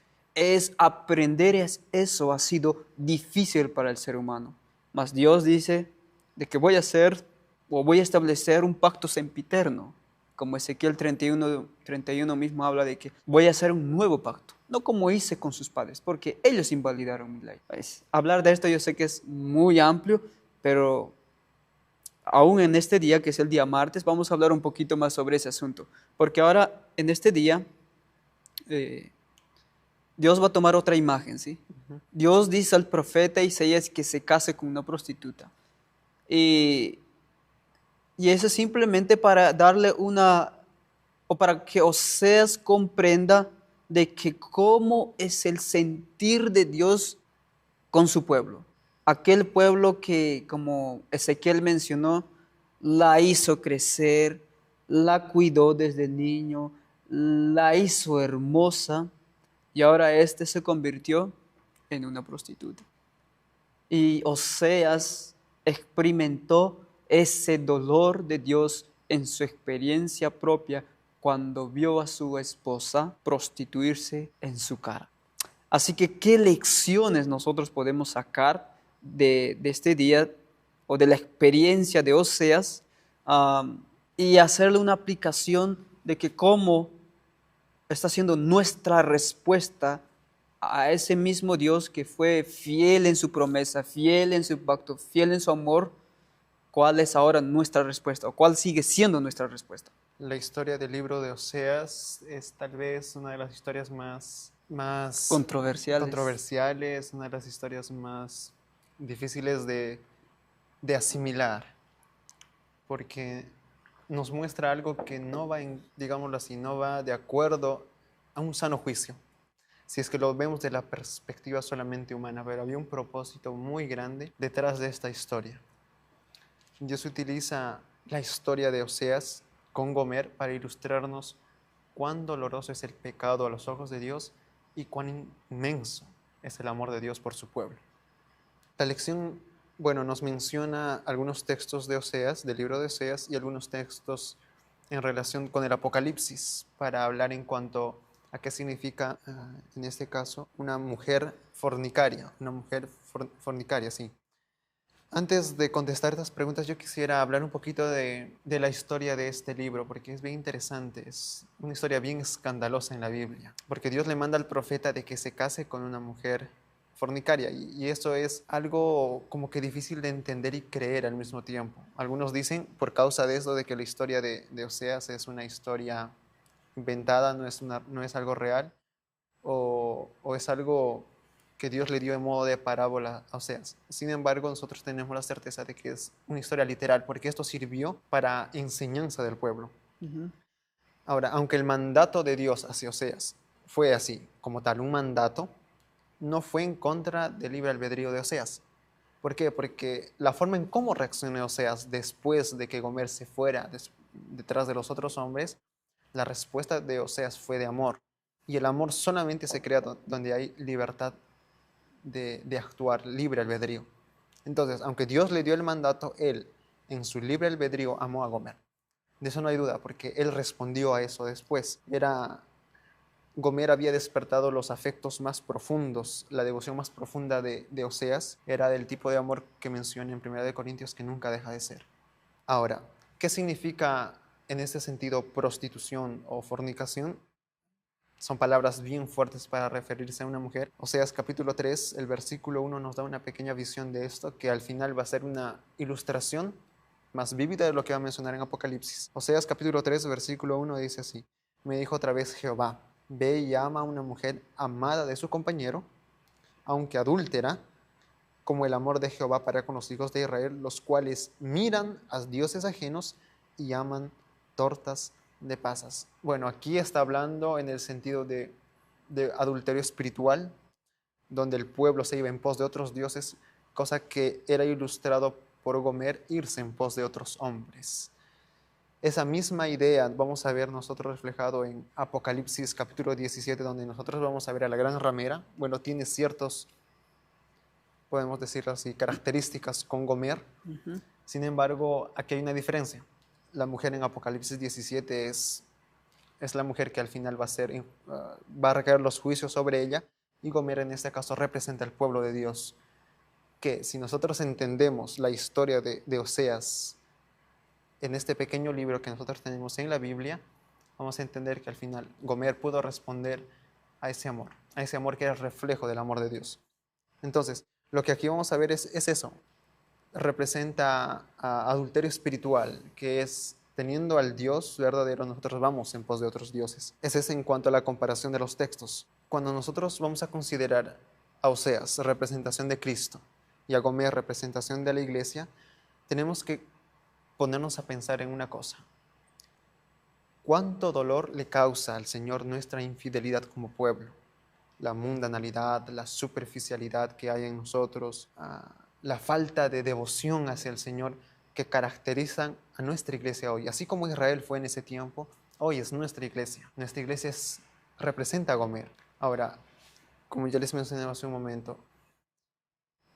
Aprender eso ha sido difícil para el ser humano. Mas Dios dice de que voy a establecer un pacto sempiterno. Como Ezequiel 31 mismo habla de que voy a hacer un nuevo pacto. No como hice con sus padres, porque ellos invalidaron mi ley. Hablar de esto yo sé que es muy amplio, pero aún en este día, que es el día martes, vamos a hablar un poquito más sobre ese asunto. Porque ahora, en este día, Dios va a tomar otra imagen, ¿sí? Dios dice al profeta Isaías que se case con una prostituta. Y eso es simplemente para darle o para que Oseas comprenda de que cómo es el sentir de Dios con su pueblo. Aquel pueblo que, como Ezequiel mencionó, la hizo crecer, la cuidó desde niño, la hizo hermosa, y ahora se convirtió en una prostituta. Y Oseas experimentó ese dolor de Dios en su experiencia propia cuando vio a su esposa prostituirse en su cara. Así que, ¿qué lecciones nosotros podemos sacar de este día o de la experiencia de Oseas y hacerle una aplicación de que cómo está siendo nuestra respuesta a ese mismo Dios que fue fiel en su promesa, fiel en su pacto, fiel en su amor? ¿Cuál es ahora nuestra respuesta o cuál sigue siendo nuestra respuesta? La historia del libro de Oseas es tal vez una de las historias más más Controversiales. controversiales, una de las historias más difíciles de asimilar, porque nos muestra algo que no va, digámoslo así, no va de acuerdo a un sano juicio, si es que lo vemos de la perspectiva solamente humana, pero había un propósito muy grande detrás de esta historia. Dios utiliza la historia de Oseas con Gomer para ilustrarnos cuán doloroso es el pecado a los ojos de Dios y cuán inmenso es el amor de Dios por su pueblo. La lección, bueno, nos menciona algunos textos de Oseas, del libro de Oseas, y algunos textos en relación con el Apocalipsis, para hablar en cuanto a qué significa, en este caso, una mujer fornicaria, sí. Antes de contestar estas preguntas, yo quisiera hablar un poquito de la historia de este libro, porque es bien interesante, es una historia bien escandalosa en la Biblia, porque Dios le manda al profeta de que se case con una mujer fornicaria, y eso es algo como que difícil de entender y creer al mismo tiempo. Algunos dicen, por causa de eso, de que la historia de Oseas es una historia inventada, no es algo real, o es algo que Dios le dio en modo de parábola a Oseas. Sin embargo, nosotros tenemos la certeza de que es una historia literal, porque esto sirvió para enseñanza del pueblo. Ujú. Ahora, aunque el mandato de Dios hacia Oseas fue así, como tal, un mandato, no fue en contra del libre albedrío de Oseas. ¿Por qué? Porque la forma en cómo reaccionó Oseas después de que Gomer se fuera detrás de los otros hombres, la respuesta de Oseas fue de amor. Y el amor solamente se crea donde hay libertad de actuar, libre albedrío. Entonces, aunque Dios le dio el mandato, él, en su libre albedrío, amó a Gomer. De eso no hay duda, porque él respondió a eso después. Gomer había despertado los afectos más profundos, la devoción más profunda de Oseas, era del tipo de amor que menciona en 1 Corintios, que nunca deja de ser. Ahora, ¿qué significa en ese sentido prostitución o fornicación? Son palabras bien fuertes para referirse a una mujer. Oseas capítulo 3, el versículo 1 nos da una pequeña visión de esto, que al final va a ser una ilustración más vívida de lo que va a mencionar en Apocalipsis. Oseas capítulo 3, versículo 1 dice así: me dijo otra vez Jehová, ve y ama a una mujer amada de su compañero, aunque adúltera, como el amor de Jehová para con los hijos de Israel, los cuales miran a dioses ajenos y aman tortas de pasas. Bueno, aquí está hablando en el sentido de adulterio espiritual, donde el pueblo se iba en pos de otros dioses, cosa que era ilustrado por Gomer irse en pos de otros hombres. Esa misma idea vamos a ver nosotros reflejado en Apocalipsis capítulo 17, donde nosotros vamos a ver a la gran ramera. Bueno, tiene ciertos, podemos decirlo así, características con Gomer. Ujú. Sin embargo, aquí hay una diferencia. La mujer en Apocalipsis 17 es la mujer que al final va a recaer los juicios sobre ella, y Gomer en este caso representa al pueblo de Dios, que si nosotros entendemos la historia de Oseas en este pequeño libro que nosotros tenemos en la Biblia, vamos a entender que al final Gomer pudo responder a ese amor que era el reflejo del amor de Dios. Entonces, lo que aquí vamos a ver es eso. Representa a adulterio espiritual, que es teniendo al Dios verdadero, nosotros vamos en pos de otros dioses. Ese es en cuanto a la comparación de los textos. Cuando nosotros vamos a considerar a Oseas, representación de Cristo, y a Gomer, representación de la iglesia, tenemos que ponernos a pensar en una cosa. ¿Cuánto dolor le causa al Señor nuestra infidelidad como pueblo? La mundanalidad, la superficialidad que hay en nosotros, la falta de devoción hacia el Señor que caracterizan a nuestra iglesia hoy. Así como Israel fue en ese tiempo, hoy es nuestra iglesia. Nuestra iglesia representa a Gomer. Ahora, como ya les mencioné hace un momento,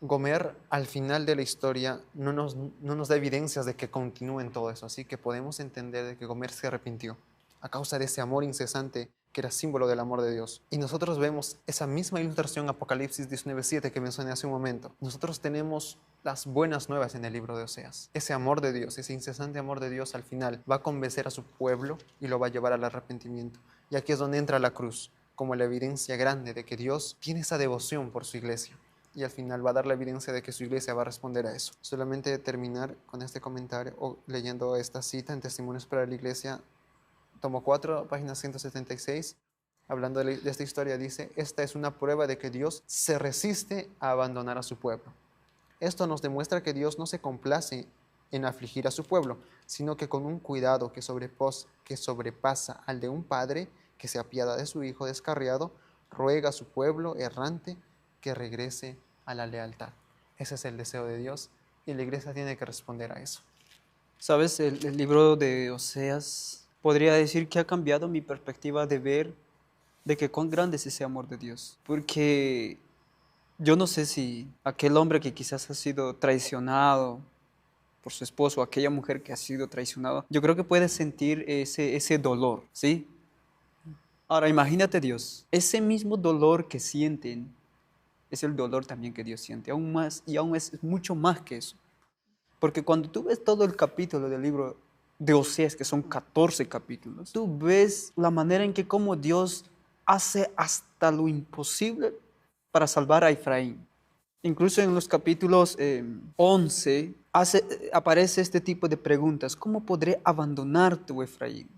Gomer al final de la historia no nos da evidencias de que continúe en todo eso, así que podemos entender de que Gomer se arrepintió a causa de ese amor incesante que era símbolo del amor de Dios. Y nosotros vemos esa misma ilustración Apocalipsis 19:7 que mencioné hace un momento. Nosotros tenemos las buenas nuevas en el libro de Oseas. Ese amor de Dios, ese incesante amor de Dios al final va a convencer a su pueblo y lo va a llevar al arrepentimiento. Y aquí es donde entra la cruz, como la evidencia grande de que Dios tiene esa devoción por su iglesia. Y al final va a dar la evidencia de que su iglesia va a responder a eso. Solamente terminar con este comentario o leyendo esta cita en Testimonios para la Iglesia, tomo 4, página 176. hablando de esta historia, dice, esta es una prueba de que Dios se resiste a abandonar a su pueblo. Esto nos demuestra que Dios no se complace en afligir a su pueblo, sino que con un cuidado que sobrepasa al de un padre que se apiada de su hijo descarriado, ruega a su pueblo errante que regrese a la lealtad. Ese es el deseo de Dios y la iglesia tiene que responder a eso. ¿Sabes? El libro de Oseas podría decir que ha cambiado mi perspectiva de ver de que cuán grande es ese amor de Dios. Porque yo no sé si aquel hombre que quizás ha sido traicionado por su esposo, o aquella mujer que ha sido traicionada, yo creo que puede sentir ese dolor, ¿sí? Ahora imagínate Dios, ese mismo dolor que sienten es el dolor también que Dios siente, aún más y aún es mucho más que eso. Porque cuando tú ves todo el capítulo del libro de Oseas, que son 14 capítulos, tú ves la manera en que como Dios hace hasta lo imposible para salvar a Efraín. Incluso en los capítulos 11 aparece este tipo de preguntas. ¿Cómo podré abandonarte, oh Efraín?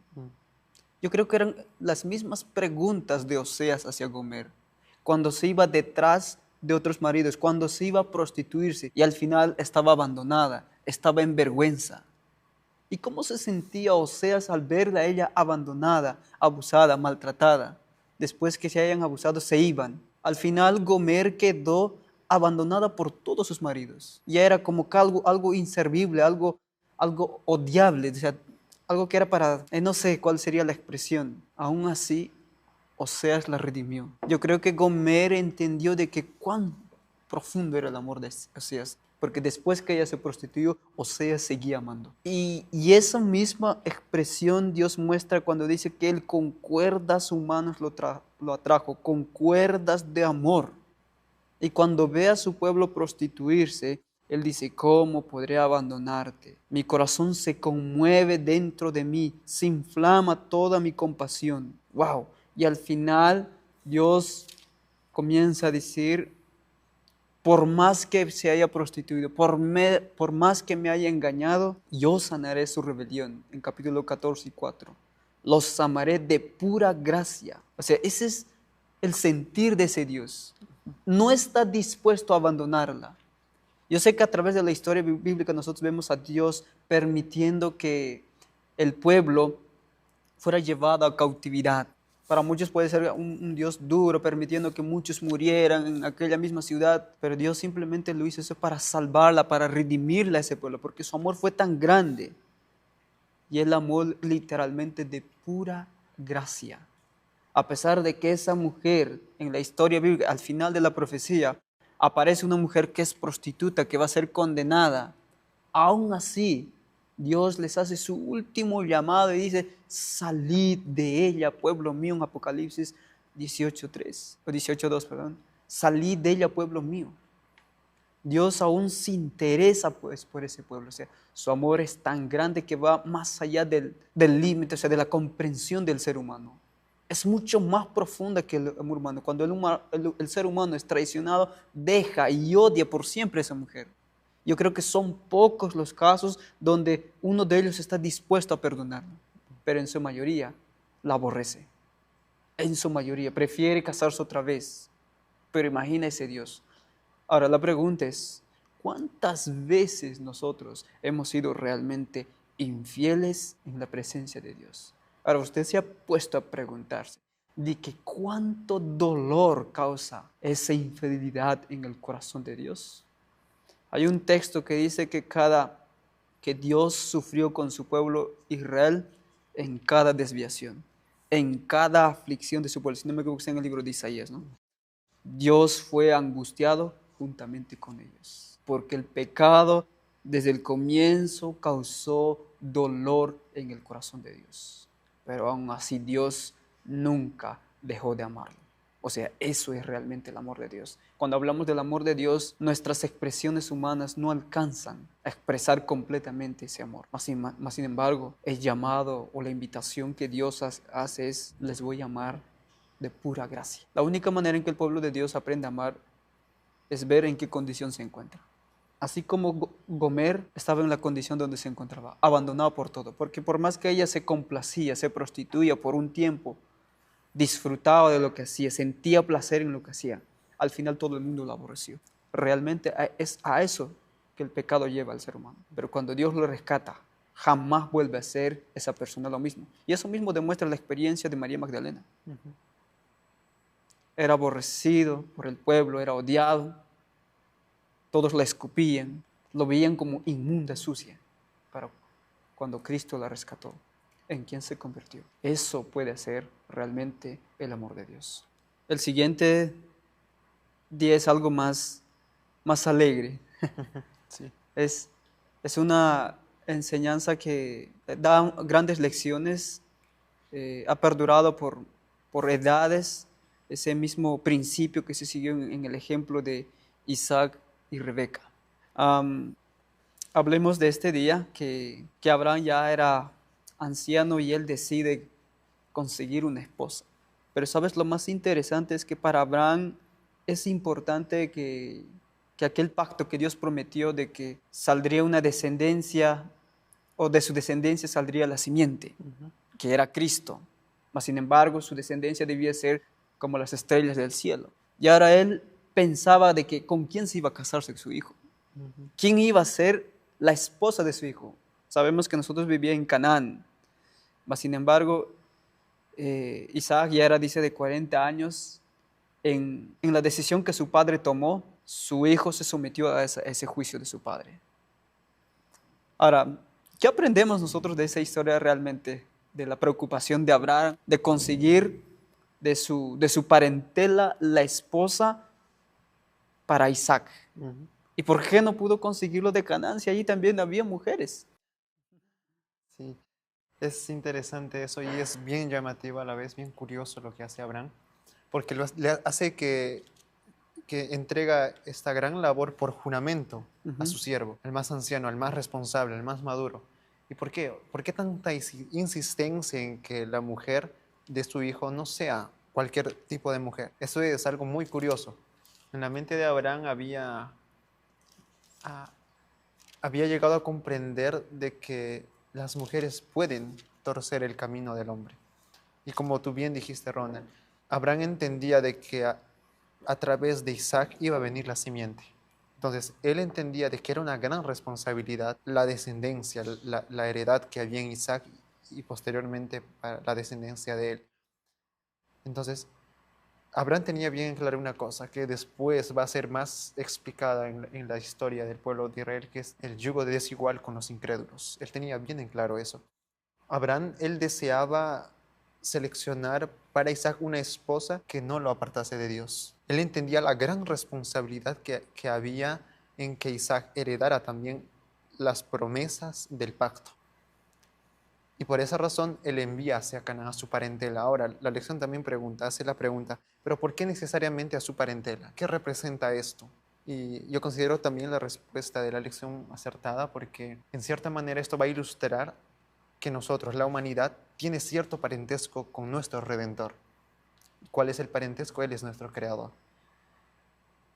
Yo creo que eran las mismas preguntas de Oseas hacia Gomer, cuando se iba detrás de otros maridos, cuando se iba a prostituirse y al final estaba abandonada, estaba en vergüenza. ¿Y cómo se sentía Oseas al verla a ella abandonada, abusada, maltratada? Después que se hayan abusado, se iban. Al final, Gomer quedó abandonada por todos sus maridos. Ya era como que algo inservible, algo odiable, o sea, algo que era para, no sé cuál sería la expresión. Aún así, Oseas la redimió. Yo creo que Gomer entendió de que cuán profundo era el amor de Oseas, porque después que ella se prostituyó, Oseas seguía amando. Y esa misma expresión Dios muestra cuando dice que Él con cuerdas humanas lo atrajo, con cuerdas de amor. Y cuando ve a su pueblo prostituirse, Él dice, ¿cómo podré abandonarte? Mi corazón se conmueve dentro de mí, se inflama toda mi compasión. ¡Wow! Y al final Dios comienza a decir, por más que se haya prostituido, por más que me haya engañado, yo sanaré su rebelión. En capítulo 14 y 4. Los amaré de pura gracia. O sea, ese es el sentir de ese Dios. No está dispuesto a abandonarla. Yo sé que a través de la historia bíblica nosotros vemos a Dios permitiendo que el pueblo fuera llevado a cautividad. Para muchos puede ser un Dios duro, permitiendo que muchos murieran en aquella misma ciudad, pero Dios simplemente lo hizo eso para salvarla, para redimirla a ese pueblo, porque su amor fue tan grande. Y el amor literalmente de pura gracia. A pesar de que esa mujer en la historia bíblica, al final de la profecía, aparece una mujer que es prostituta, que va a ser condenada. Aún así, Dios les hace su último llamado y dice, salid de ella, pueblo mío, en Apocalipsis 18:3, o 18:2, perdón. Salid de ella, pueblo mío. Dios aún se interesa pues por ese pueblo. O sea, su amor es tan grande que va más allá del límite, o sea, de la comprensión del ser humano. Es mucho más profunda que el amor humano. Cuando el ser humano es traicionado, deja y odia por siempre a esa mujer. Yo creo que son pocos los casos donde uno de ellos está dispuesto a perdonarlo, pero en su mayoría la aborrece. En su mayoría prefiere casarse otra vez. Pero imagina ese Dios. Ahora la pregunta es, ¿cuántas veces nosotros hemos sido realmente infieles en la presencia de Dios? Ahora usted se ha puesto a preguntarse de que cuánto dolor causa esa infidelidad en el corazón de Dios. Hay un texto que dice que Dios sufrió con su pueblo Israel en cada desviación, en cada aflicción de su pueblo. Si no me equivoco, está en el libro de Isaías, ¿no? Dios fue angustiado juntamente con ellos, porque el pecado desde el comienzo causó dolor en el corazón de Dios. Pero aún así Dios nunca dejó de amarlo. O sea, eso es realmente el amor de Dios. Cuando hablamos del amor de Dios, nuestras expresiones humanas no alcanzan a expresar completamente ese amor. Más sin embargo, el llamado o la invitación que Dios hace es, les voy a amar de pura gracia. La única manera en que el pueblo de Dios aprende a amar es ver en qué condición se encuentra. Así como Gomer estaba en la condición donde se encontraba, abandonado por todo, porque por más que ella se complacía, se prostituía por un tiempo, disfrutaba de lo que hacía, sentía placer en lo que hacía. Al final todo el mundo lo aborreció. Realmente es a eso que el pecado lleva al ser humano. Pero cuando Dios lo rescata, jamás vuelve a ser esa persona lo mismo. Y eso mismo demuestra la experiencia de María Magdalena. Era aborrecido por el pueblo, era odiado. Todos la escupían, lo veían como inmunda, sucia. Pero cuando Cristo la rescató, ¿en quién se convirtió? Eso puede ser realmente el amor de Dios. El siguiente día es algo más alegre. Sí. Es una enseñanza que da grandes lecciones, ha perdurado por edades, ese mismo principio que se siguió en el ejemplo de Isaac y Rebeca. Hablemos de este día que Abraham ya era anciano y él decide conseguir una esposa. Pero sabes, lo más interesante es que para Abraham es importante que aquel pacto que Dios prometió de que saldría una descendencia o de su descendencia saldría la simiente, que era Cristo. Mas sin embargo, su descendencia debía ser como las estrellas del cielo. Y ahora él pensaba de que con quién se iba a casarse su hijo. ¿Quién iba a ser la esposa de su hijo? Sabemos que nosotros vivíamos en Canaán, mas sin embargo, Isaac ya era, dice, de 40 años. En la decisión que su padre tomó, su hijo se sometió a ese juicio de su padre. Ahora, ¿qué aprendemos nosotros de esa historia realmente? De la preocupación de Abraham, de conseguir de su parentela la esposa para Isaac. ¿Y por qué no pudo conseguirlo de Canaán si allí también había mujeres? Sí, es interesante eso y es bien llamativo a la vez, bien curioso lo que hace Abraham, porque le hace que entrega esta gran labor por juramento a su siervo, al más anciano, al más responsable, al más maduro. ¿Y por qué? ¿Por qué tanta insistencia en que la mujer de su hijo no sea cualquier tipo de mujer? Eso es algo muy curioso. En la mente de Abraham había llegado a comprender de que las mujeres pueden torcer el camino del hombre. Y como tú bien dijiste, Ronald, Abraham entendía de que a través de Isaac iba a venir la simiente. Entonces, él entendía de que era una gran responsabilidad la descendencia, la heredad que había en Isaac y posteriormente para la descendencia de él. Entonces, Abraham tenía bien claro una cosa que después va a ser más explicada en la historia del pueblo de Israel, que es el yugo desigual con los incrédulos. Él tenía bien en claro eso. Abraham, él deseaba seleccionar para Isaac una esposa que no lo apartase de Dios. Él entendía la gran responsabilidad que había en que Isaac heredara también las promesas del pacto. Y por esa razón él envía hacia Canaán a su parentela. Ahora, la lección también hace la pregunta, ¿pero por qué necesariamente a su parentela? ¿Qué representa esto? Y yo considero también la respuesta de la lección acertada porque en cierta manera esto va a ilustrar que nosotros, la humanidad, tiene cierto parentesco con nuestro Redentor. ¿Cuál es el parentesco? Él es nuestro Creador.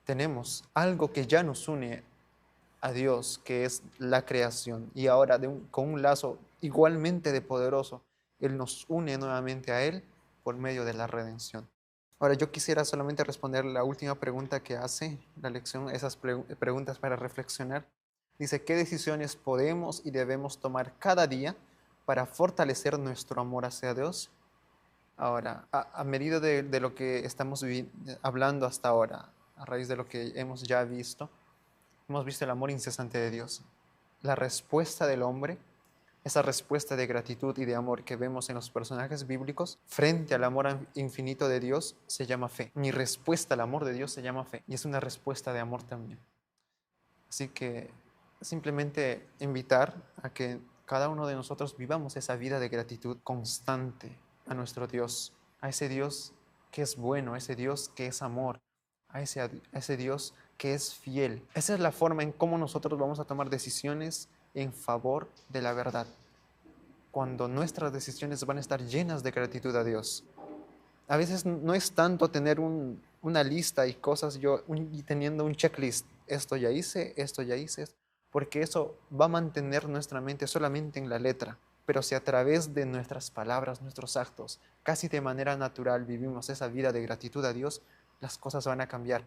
Tenemos algo que ya nos une a Dios, que es la creación, y ahora con un lazo igualmente de poderoso, Él nos une nuevamente a Él por medio de la redención. Ahora yo quisiera solamente responder la última pregunta que hace la lección, esas preguntas para reflexionar. Dice, ¿qué decisiones podemos y debemos tomar cada día para fortalecer nuestro amor hacia Dios? Ahora, a medida de lo que estamos hablando hasta ahora, a raíz de lo que hemos ya visto, hemos visto el amor incesante de Dios. La respuesta del hombre, esa respuesta de gratitud y de amor que vemos en los personajes bíblicos frente al amor infinito de Dios se llama fe. Mi respuesta al amor de Dios se llama fe y es una respuesta de amor también. Así que simplemente invitar a que cada uno de nosotros vivamos esa vida de gratitud constante a nuestro Dios, a ese Dios que es bueno, a ese Dios que es amor, a ese Dios que es fiel. Esa es la forma en cómo nosotros vamos a tomar decisiones en favor de la verdad, cuando nuestras decisiones van a estar llenas de gratitud a Dios. A veces no es tanto tener una lista y cosas, y teniendo un checklist, esto ya hice, porque eso va a mantener nuestra mente solamente en la letra. Pero si a través de nuestras palabras, nuestros actos, casi de manera natural vivimos esa vida de gratitud a Dios, las cosas van a cambiar.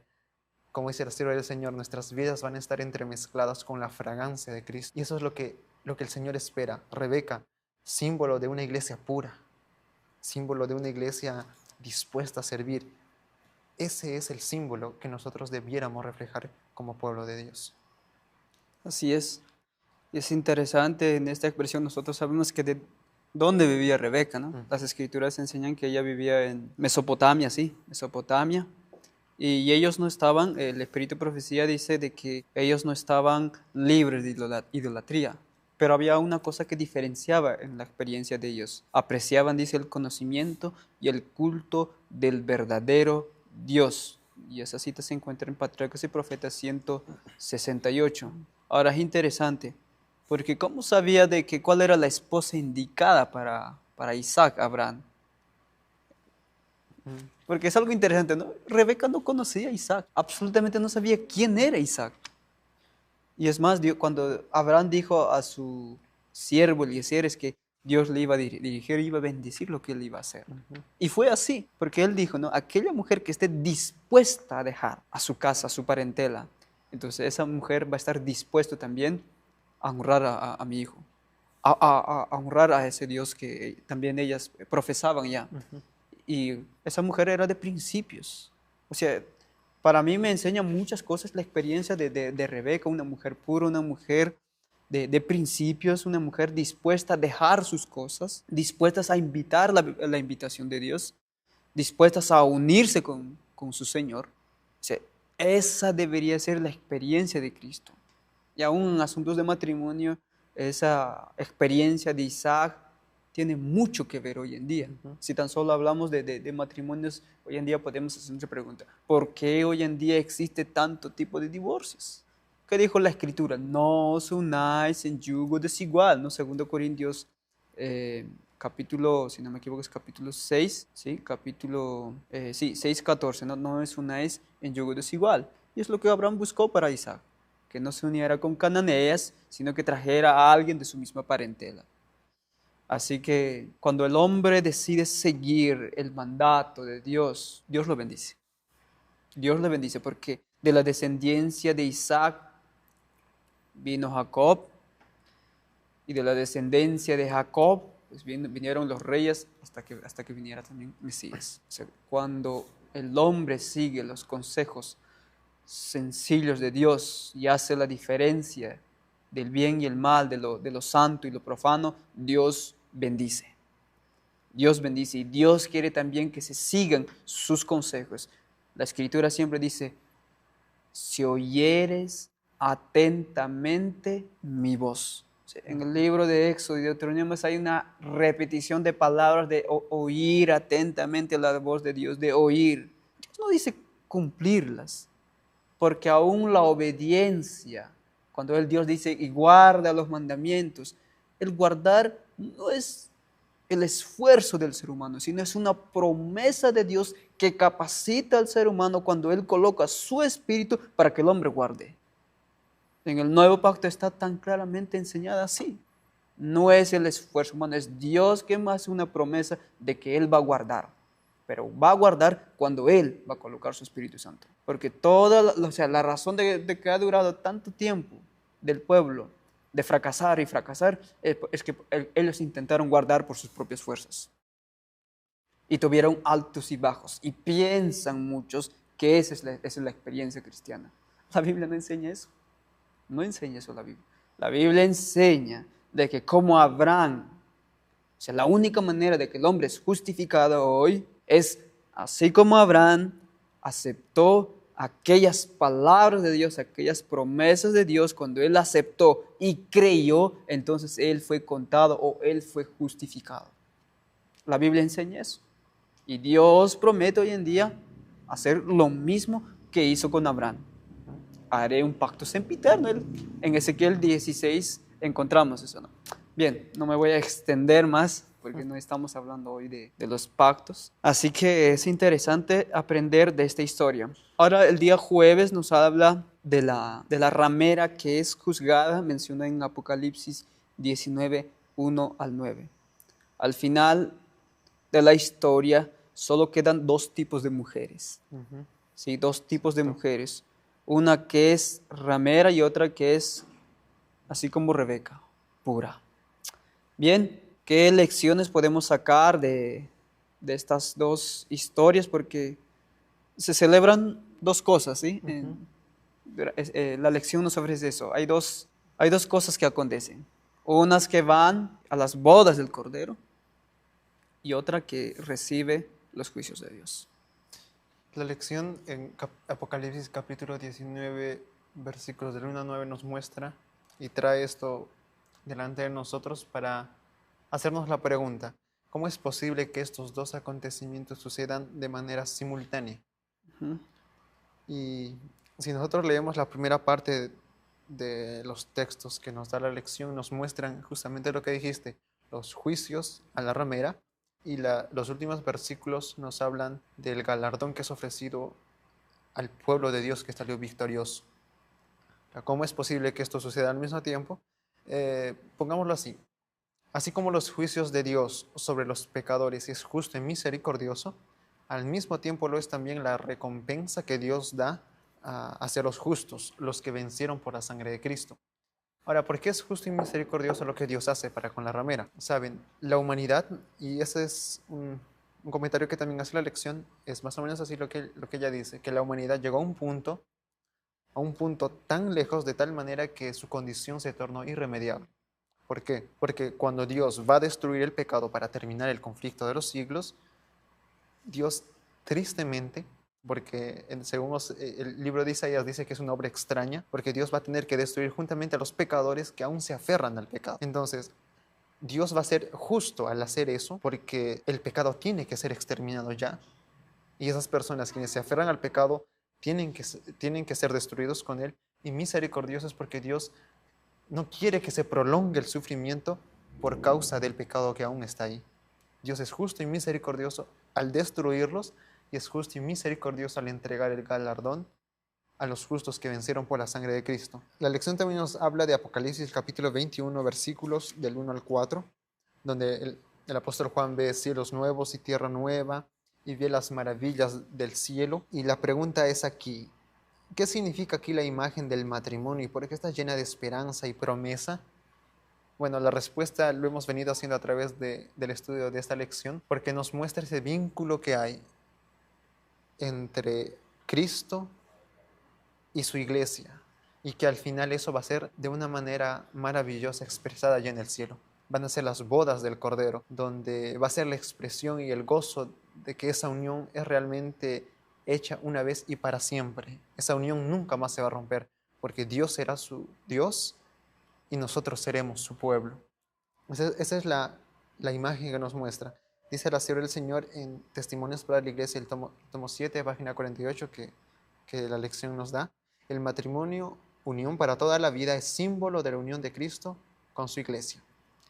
Como dice la sierva del Señor, nuestras vidas van a estar entremezcladas con la fragancia de Cristo. Y eso es lo que el Señor espera. Rebeca, símbolo de una iglesia pura, símbolo de una iglesia dispuesta a servir. Ese es el símbolo que nosotros debiéramos reflejar como pueblo de Dios. Así es. Y es interesante en esta expresión, nosotros sabemos que de dónde vivía Rebeca, ¿no? Las escrituras enseñan que ella vivía en Mesopotamia, sí, Mesopotamia. Y ellos no estaban, el espíritu de profecía dice de que ellos no estaban libres de idolatría. Pero había una cosa que diferenciaba en la experiencia de ellos. Apreciaban, dice, el conocimiento y el culto del verdadero Dios. Y esa cita se encuentra en Patriarcas y Profetas 168. Ahora es interesante, porque ¿cómo sabía de que cuál era la esposa indicada para Isaac, Abraham? Porque es algo interesante, ¿no? Rebeca no conocía a Isaac, absolutamente no sabía quién era Isaac. Y es más, cuando Abraham dijo a su siervo Eliezer es que Dios le iba a dirigir, iba a bendecir lo que él iba a hacer. Y fue así, porque él dijo, ¿no? Aquella mujer que esté dispuesta a dejar a su casa, a su parentela, entonces esa mujer va a estar dispuesta también a honrar a mi hijo, a honrar a ese Dios que también ellas profesaban ya. Y esa mujer era de principios. O sea, para mí me enseña muchas cosas la experiencia de Rebeca, una mujer pura, una mujer de principios, una mujer dispuesta a dejar sus cosas, dispuestas a invitar la invitación de Dios, dispuestas a unirse con su Señor. O sea, esa debería ser la experiencia de Cristo. Y aún en asuntos de matrimonio, esa experiencia de Isaac tiene mucho que ver hoy en día. Si tan solo hablamos de matrimonios, hoy en día podemos hacer una pregunta. ¿Por qué hoy en día existe tanto tipo de divorcios? ¿Qué dijo la Escritura? No os unáis en yugo desigual, ¿no? 2 Corintios capítulo, si no me equivoco, es capítulo 6, ¿sí? 6:14, no os unáis en yugo desigual. Y es lo que Abraham buscó para Isaac, que no se uniera con cananeas, sino que trajera a alguien de su misma parentela. Así que cuando el hombre decide seguir el mandato de Dios, Dios lo bendice. Dios le bendice porque de la descendencia de Isaac vino Jacob y de la descendencia de Jacob pues vinieron los reyes hasta que viniera también Mesías. O sea, cuando el hombre sigue los consejos sencillos de Dios y hace la diferencia del bien y el mal, de lo santo y lo profano, Dios bendice. Dios bendice y Dios quiere también que se sigan sus consejos. La Escritura siempre dice, si oyeres atentamente mi voz. En el libro de Éxodo y Deuteronomio hay una repetición de palabras de oír atentamente la voz de Dios, de oír. Dios no dice cumplirlas, porque aún la obediencia, cuando el Dios dice y guarda los mandamientos, el guardar no es el esfuerzo del ser humano, sino es una promesa de Dios que capacita al ser humano cuando Él coloca su espíritu para que el hombre guarde. En el nuevo pacto está tan claramente enseñada así. No es el esfuerzo humano, es Dios que hace una promesa de que Él va a guardar. Pero va a guardar cuando Él va a colocar su Espíritu Santo. Porque la razón de que ha durado tanto tiempo del pueblo de fracasar y fracasar es que ellos intentaron guardar por sus propias fuerzas. Y tuvieron altos y bajos. Y piensan muchos que esa es la experiencia cristiana. La Biblia no enseña eso. No enseña eso la Biblia. La Biblia enseña de que como Abraham, o sea, la única manera de que el hombre es justificado hoy es así como Abraham aceptó aquellas palabras de Dios, aquellas promesas de Dios, cuando él aceptó y creyó, entonces él fue contado o él fue justificado. La Biblia enseña eso. Y Dios promete hoy en día hacer lo mismo que hizo con Abraham. Haré un pacto sempiterno. En Ezequiel 16 encontramos eso, ¿no? Bien, no me voy a extender más porque no estamos hablando hoy de los pactos. Así que es interesante aprender de esta historia. Ahora el día jueves nos habla de la ramera que es juzgada, menciona en Apocalipsis 19, 1 al 9. Al final de la historia solo quedan dos tipos de mujeres. Ujú. ¿Sí? Dos tipos de mujeres. Una que es ramera y otra que es, así como Rebeca, pura. Bien, ¿qué lecciones podemos sacar de estas dos historias? Porque se celebran dos cosas, ¿sí? Ujú. La lección nos ofrece eso. Hay dos cosas que acontecen. Unas que van a las bodas del Cordero y otra que recibe los juicios de Dios. La lección en Apocalipsis capítulo 19, versículos del 1 al 9 nos muestra y trae esto delante de nosotros para hacernos la pregunta: ¿cómo es posible que estos dos acontecimientos sucedan de manera simultánea? Ujú. Y si nosotros leemos la primera parte de los textos que nos da la lección, nos muestran justamente lo que dijiste, los juicios a la ramera, y los últimos versículos nos hablan del galardón que es ofrecido al pueblo de Dios que salió victorioso. O sea, ¿cómo es posible que esto suceda al mismo tiempo? Pongámoslo así como los juicios de Dios sobre los pecadores es justo y misericordioso, al mismo tiempo lo es también la recompensa que Dios da hacia los justos, los que vencieron por la sangre de Cristo. Ahora, ¿por qué es justo y misericordioso lo que Dios hace para con la ramera? Saben, la humanidad, y ese es un comentario que también hace la lección, es más o menos así lo que ella dice, que la humanidad llegó a un punto tan lejos de tal manera que su condición se tornó irremediable. ¿Por qué? Porque cuando Dios va a destruir el pecado para terminar el conflicto de los siglos, Dios tristemente, porque según el libro de Isaías dice que es una obra extraña, porque Dios va a tener que destruir juntamente a los pecadores que aún se aferran al pecado. Entonces, Dios va a ser justo al hacer eso, porque el pecado tiene que ser exterminado ya, y esas personas quienes se aferran al pecado tienen que ser destruidos con él, y misericordiosos porque Dios no quiere que se prolongue el sufrimiento por causa del pecado que aún está ahí. Dios es justo y misericordioso al destruirlos, y es justo y misericordioso al entregar el galardón a los justos que vencieron por la sangre de Cristo. La lección también nos habla de Apocalipsis capítulo 21, versículos del 1 al 4, donde el apóstol Juan ve cielos nuevos y tierra nueva y ve las maravillas del cielo. Y la pregunta es aquí: ¿qué significa aquí la imagen del matrimonio y por qué está llena de esperanza y promesa? Bueno, la respuesta lo hemos venido haciendo a través del estudio de esta lección, porque nos muestra ese vínculo que hay entre Cristo y su iglesia, y que al final eso va a ser de una manera maravillosa expresada allá en el cielo. Van a ser las bodas del Cordero, donde va a ser la expresión y el gozo de que esa unión es realmente hecha una vez y para siempre. Esa unión nunca más se va a romper, porque Dios será su Dios y nosotros seremos su pueblo. Esa es la imagen que nos muestra. Dice la Sierra del Señor en Testimonios para la Iglesia, el tomo 7, página 48, que la lección nos da. El matrimonio, unión para toda la vida, es símbolo de la unión de Cristo con su iglesia.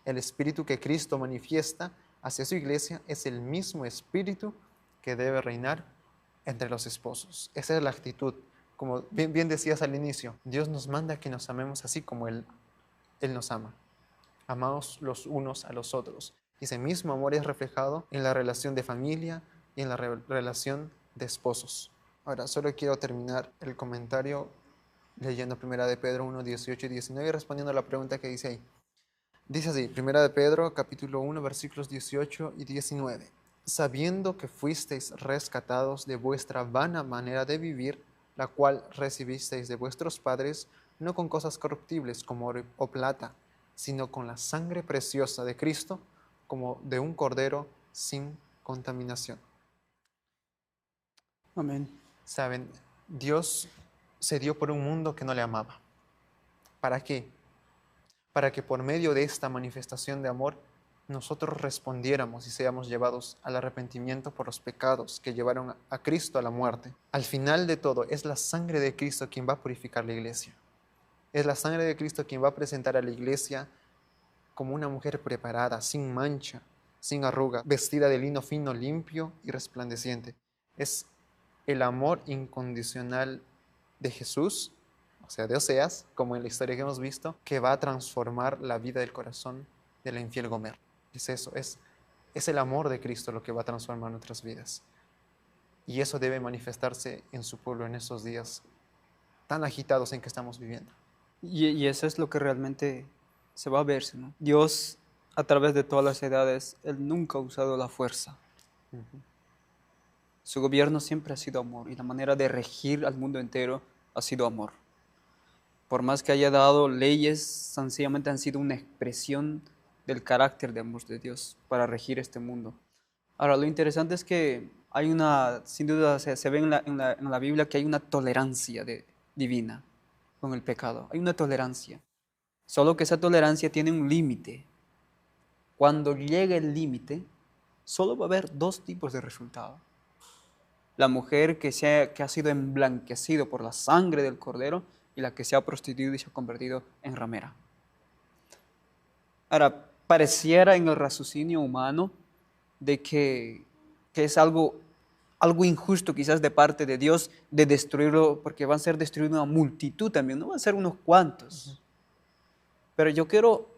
El espíritu que Cristo manifiesta hacia su iglesia es el mismo espíritu que debe reinar entre los esposos. Esa es la actitud. Como bien decías al inicio, Dios nos manda que nos amemos así como Él nos ama. Amaos los unos a los otros. Y ese mismo amor es reflejado en la relación de familia y en la relación de esposos. Ahora, solo quiero terminar el comentario leyendo 1 de Pedro 1, 18 y 19 y respondiendo a la pregunta que dice ahí. Dice así, 1 de Pedro, capítulo 1, versículos 18 y 19. Sabiendo que fuisteis rescatados de vuestra vana manera de vivir, la cual recibisteis de vuestros padres, no con cosas corruptibles como oro o plata, sino con la sangre preciosa de Cristo, como de un cordero sin contaminación. Amén. Saben, Dios se dio por un mundo que no le amaba. ¿Para qué? Para que por medio de esta manifestación de amor nosotros respondiéramos y seamos llevados al arrepentimiento por los pecados que llevaron a Cristo a la muerte. Al final de todo, es la sangre de Cristo quien va a purificar la iglesia. Es la sangre de Cristo quien va a presentar a la iglesia como una mujer preparada, sin mancha, sin arruga, vestida de lino fino, limpio y resplandeciente. Es el amor incondicional de Jesús, o sea, de Oseas, como en la historia que hemos visto, que va a transformar la vida del corazón de la infiel Gomer. Es eso, es el amor de Cristo lo que va a transformar nuestras vidas. Y eso debe manifestarse en su pueblo en estos días tan agitados en que estamos viviendo. Y eso es lo que realmente se va a ver, ¿no? Dios, a través de todas las edades, Él nunca ha usado la fuerza. Su gobierno siempre ha sido amor y la manera de regir al mundo entero ha sido amor. Por más que haya dado leyes, sencillamente han sido una expresión del carácter de amor de Dios para regir este mundo. Ahora, lo interesante es que hay una, sin duda se ve en la Biblia que hay una tolerancia divina con el pecado. Hay una tolerancia. Solo que esa tolerancia tiene un límite. Cuando llegue el límite, solo va a haber dos tipos de resultados. La mujer que ha sido emblanquecido por la sangre del Cordero y la que se ha prostituido y se ha convertido en ramera. Ahora, pareciera en el raciocinio humano de que es algo injusto quizás de parte de Dios de destruirlo, porque van a ser destruidos una multitud también, no van a ser unos cuantos. Pero yo quiero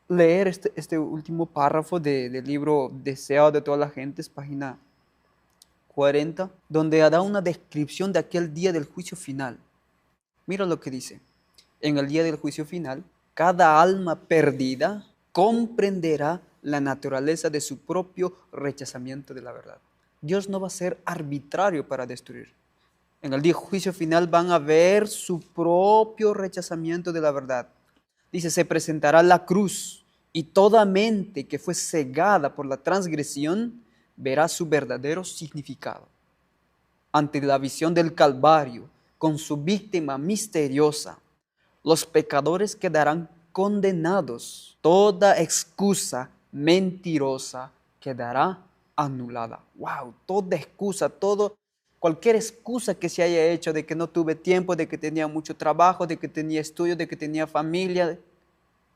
leer este último párrafo del libro Deseado de todas las gentes, página 40, donde da una descripción de aquel día del juicio final. Mira lo que dice. En el día del juicio final, cada alma perdida comprenderá la naturaleza de su propio rechazamiento de la verdad. Dios no va a ser arbitrario para destruir. En el día del juicio final van a ver su propio rechazamiento de la verdad. Dice, se presentará la cruz y toda mente que fue cegada por la transgresión verá su verdadero significado. Ante la visión del Calvario, con su víctima misteriosa, los pecadores quedarán condenados. Toda excusa mentirosa quedará anulada. ¡Wow! Toda excusa, cualquier excusa que se haya hecho de que no tuve tiempo, de que tenía mucho trabajo, de que tenía estudios, de que tenía familia,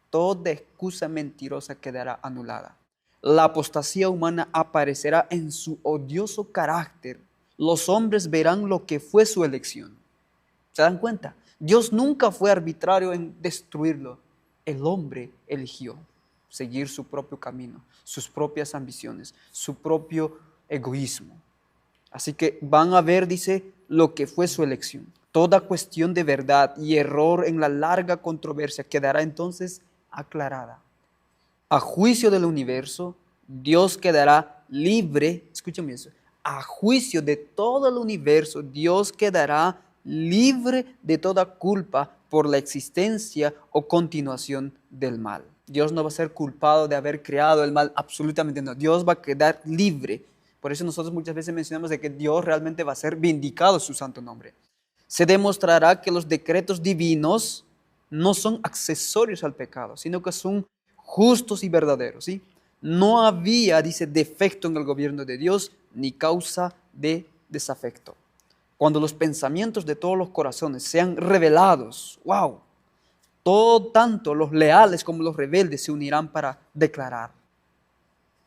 toda excusa mentirosa quedará anulada. La apostasía humana aparecerá en su odioso carácter. Los hombres verán lo que fue su elección. ¿Se dan cuenta? Dios nunca fue arbitrario en destruirlo. El hombre eligió seguir su propio camino, sus propias ambiciones, su propio egoísmo. Así que van a ver, dice, lo que fue su elección. Toda cuestión de verdad y error en la larga controversia quedará entonces aclarada. A juicio del universo, Dios quedará libre, escúchame eso, a juicio de todo el universo, Dios quedará libre de toda culpa por la existencia o continuación del mal. Dios no va a ser culpado de haber creado el mal, absolutamente no. Dios va a quedar libre. Por eso nosotros muchas veces mencionamos de que Dios realmente va a ser vindicado su santo nombre. Se demostrará que los decretos divinos no son accesorios al pecado, sino que son justos y verdaderos, ¿sí? No había, dice, defecto en el gobierno de Dios, ni causa de desafecto. Cuando los pensamientos de todos los corazones sean revelados, wow, tanto los leales como los rebeldes se unirán para declarar: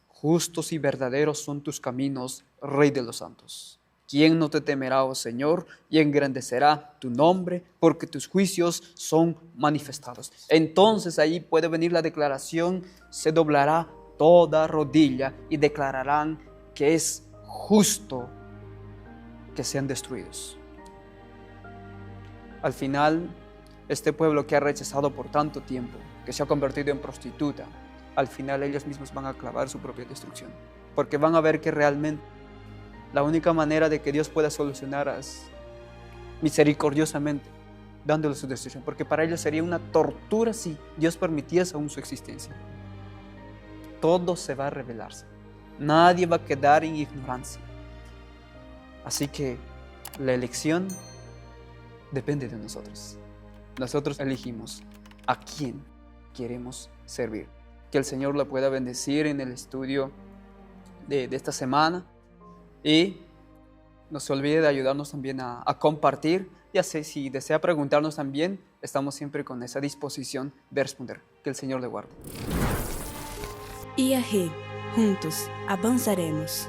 justos y verdaderos son tus caminos, Rey de los santos. ¿Quién no te temerá, oh Señor, y engrandecerá tu nombre, porque tus juicios son manifestados? Entonces ahí puede venir la declaración: se doblará toda rodilla y declararán que es justo que sean destruidos. Al final, este pueblo que ha rechazado por tanto tiempo, que se ha convertido en prostituta, al final ellos mismos van a clavar su propia destrucción, porque van a ver que realmente la única manera de que Dios pueda solucionar es misericordiosamente dándole su destrucción, porque para ellos sería una tortura si Dios permitiese aún su existencia. Todo se va a revelarse, nadie va a quedar en ignorancia. Así que la elección depende de nosotros. Nosotros elegimos a quién queremos servir. Que el Señor la pueda bendecir en el estudio de esta semana. Y no se olvide de ayudarnos también a compartir. Ya sé, si desea preguntarnos también, estamos siempre con esa disposición de responder. Que el Señor le guarde. IAG, juntos avanzaremos.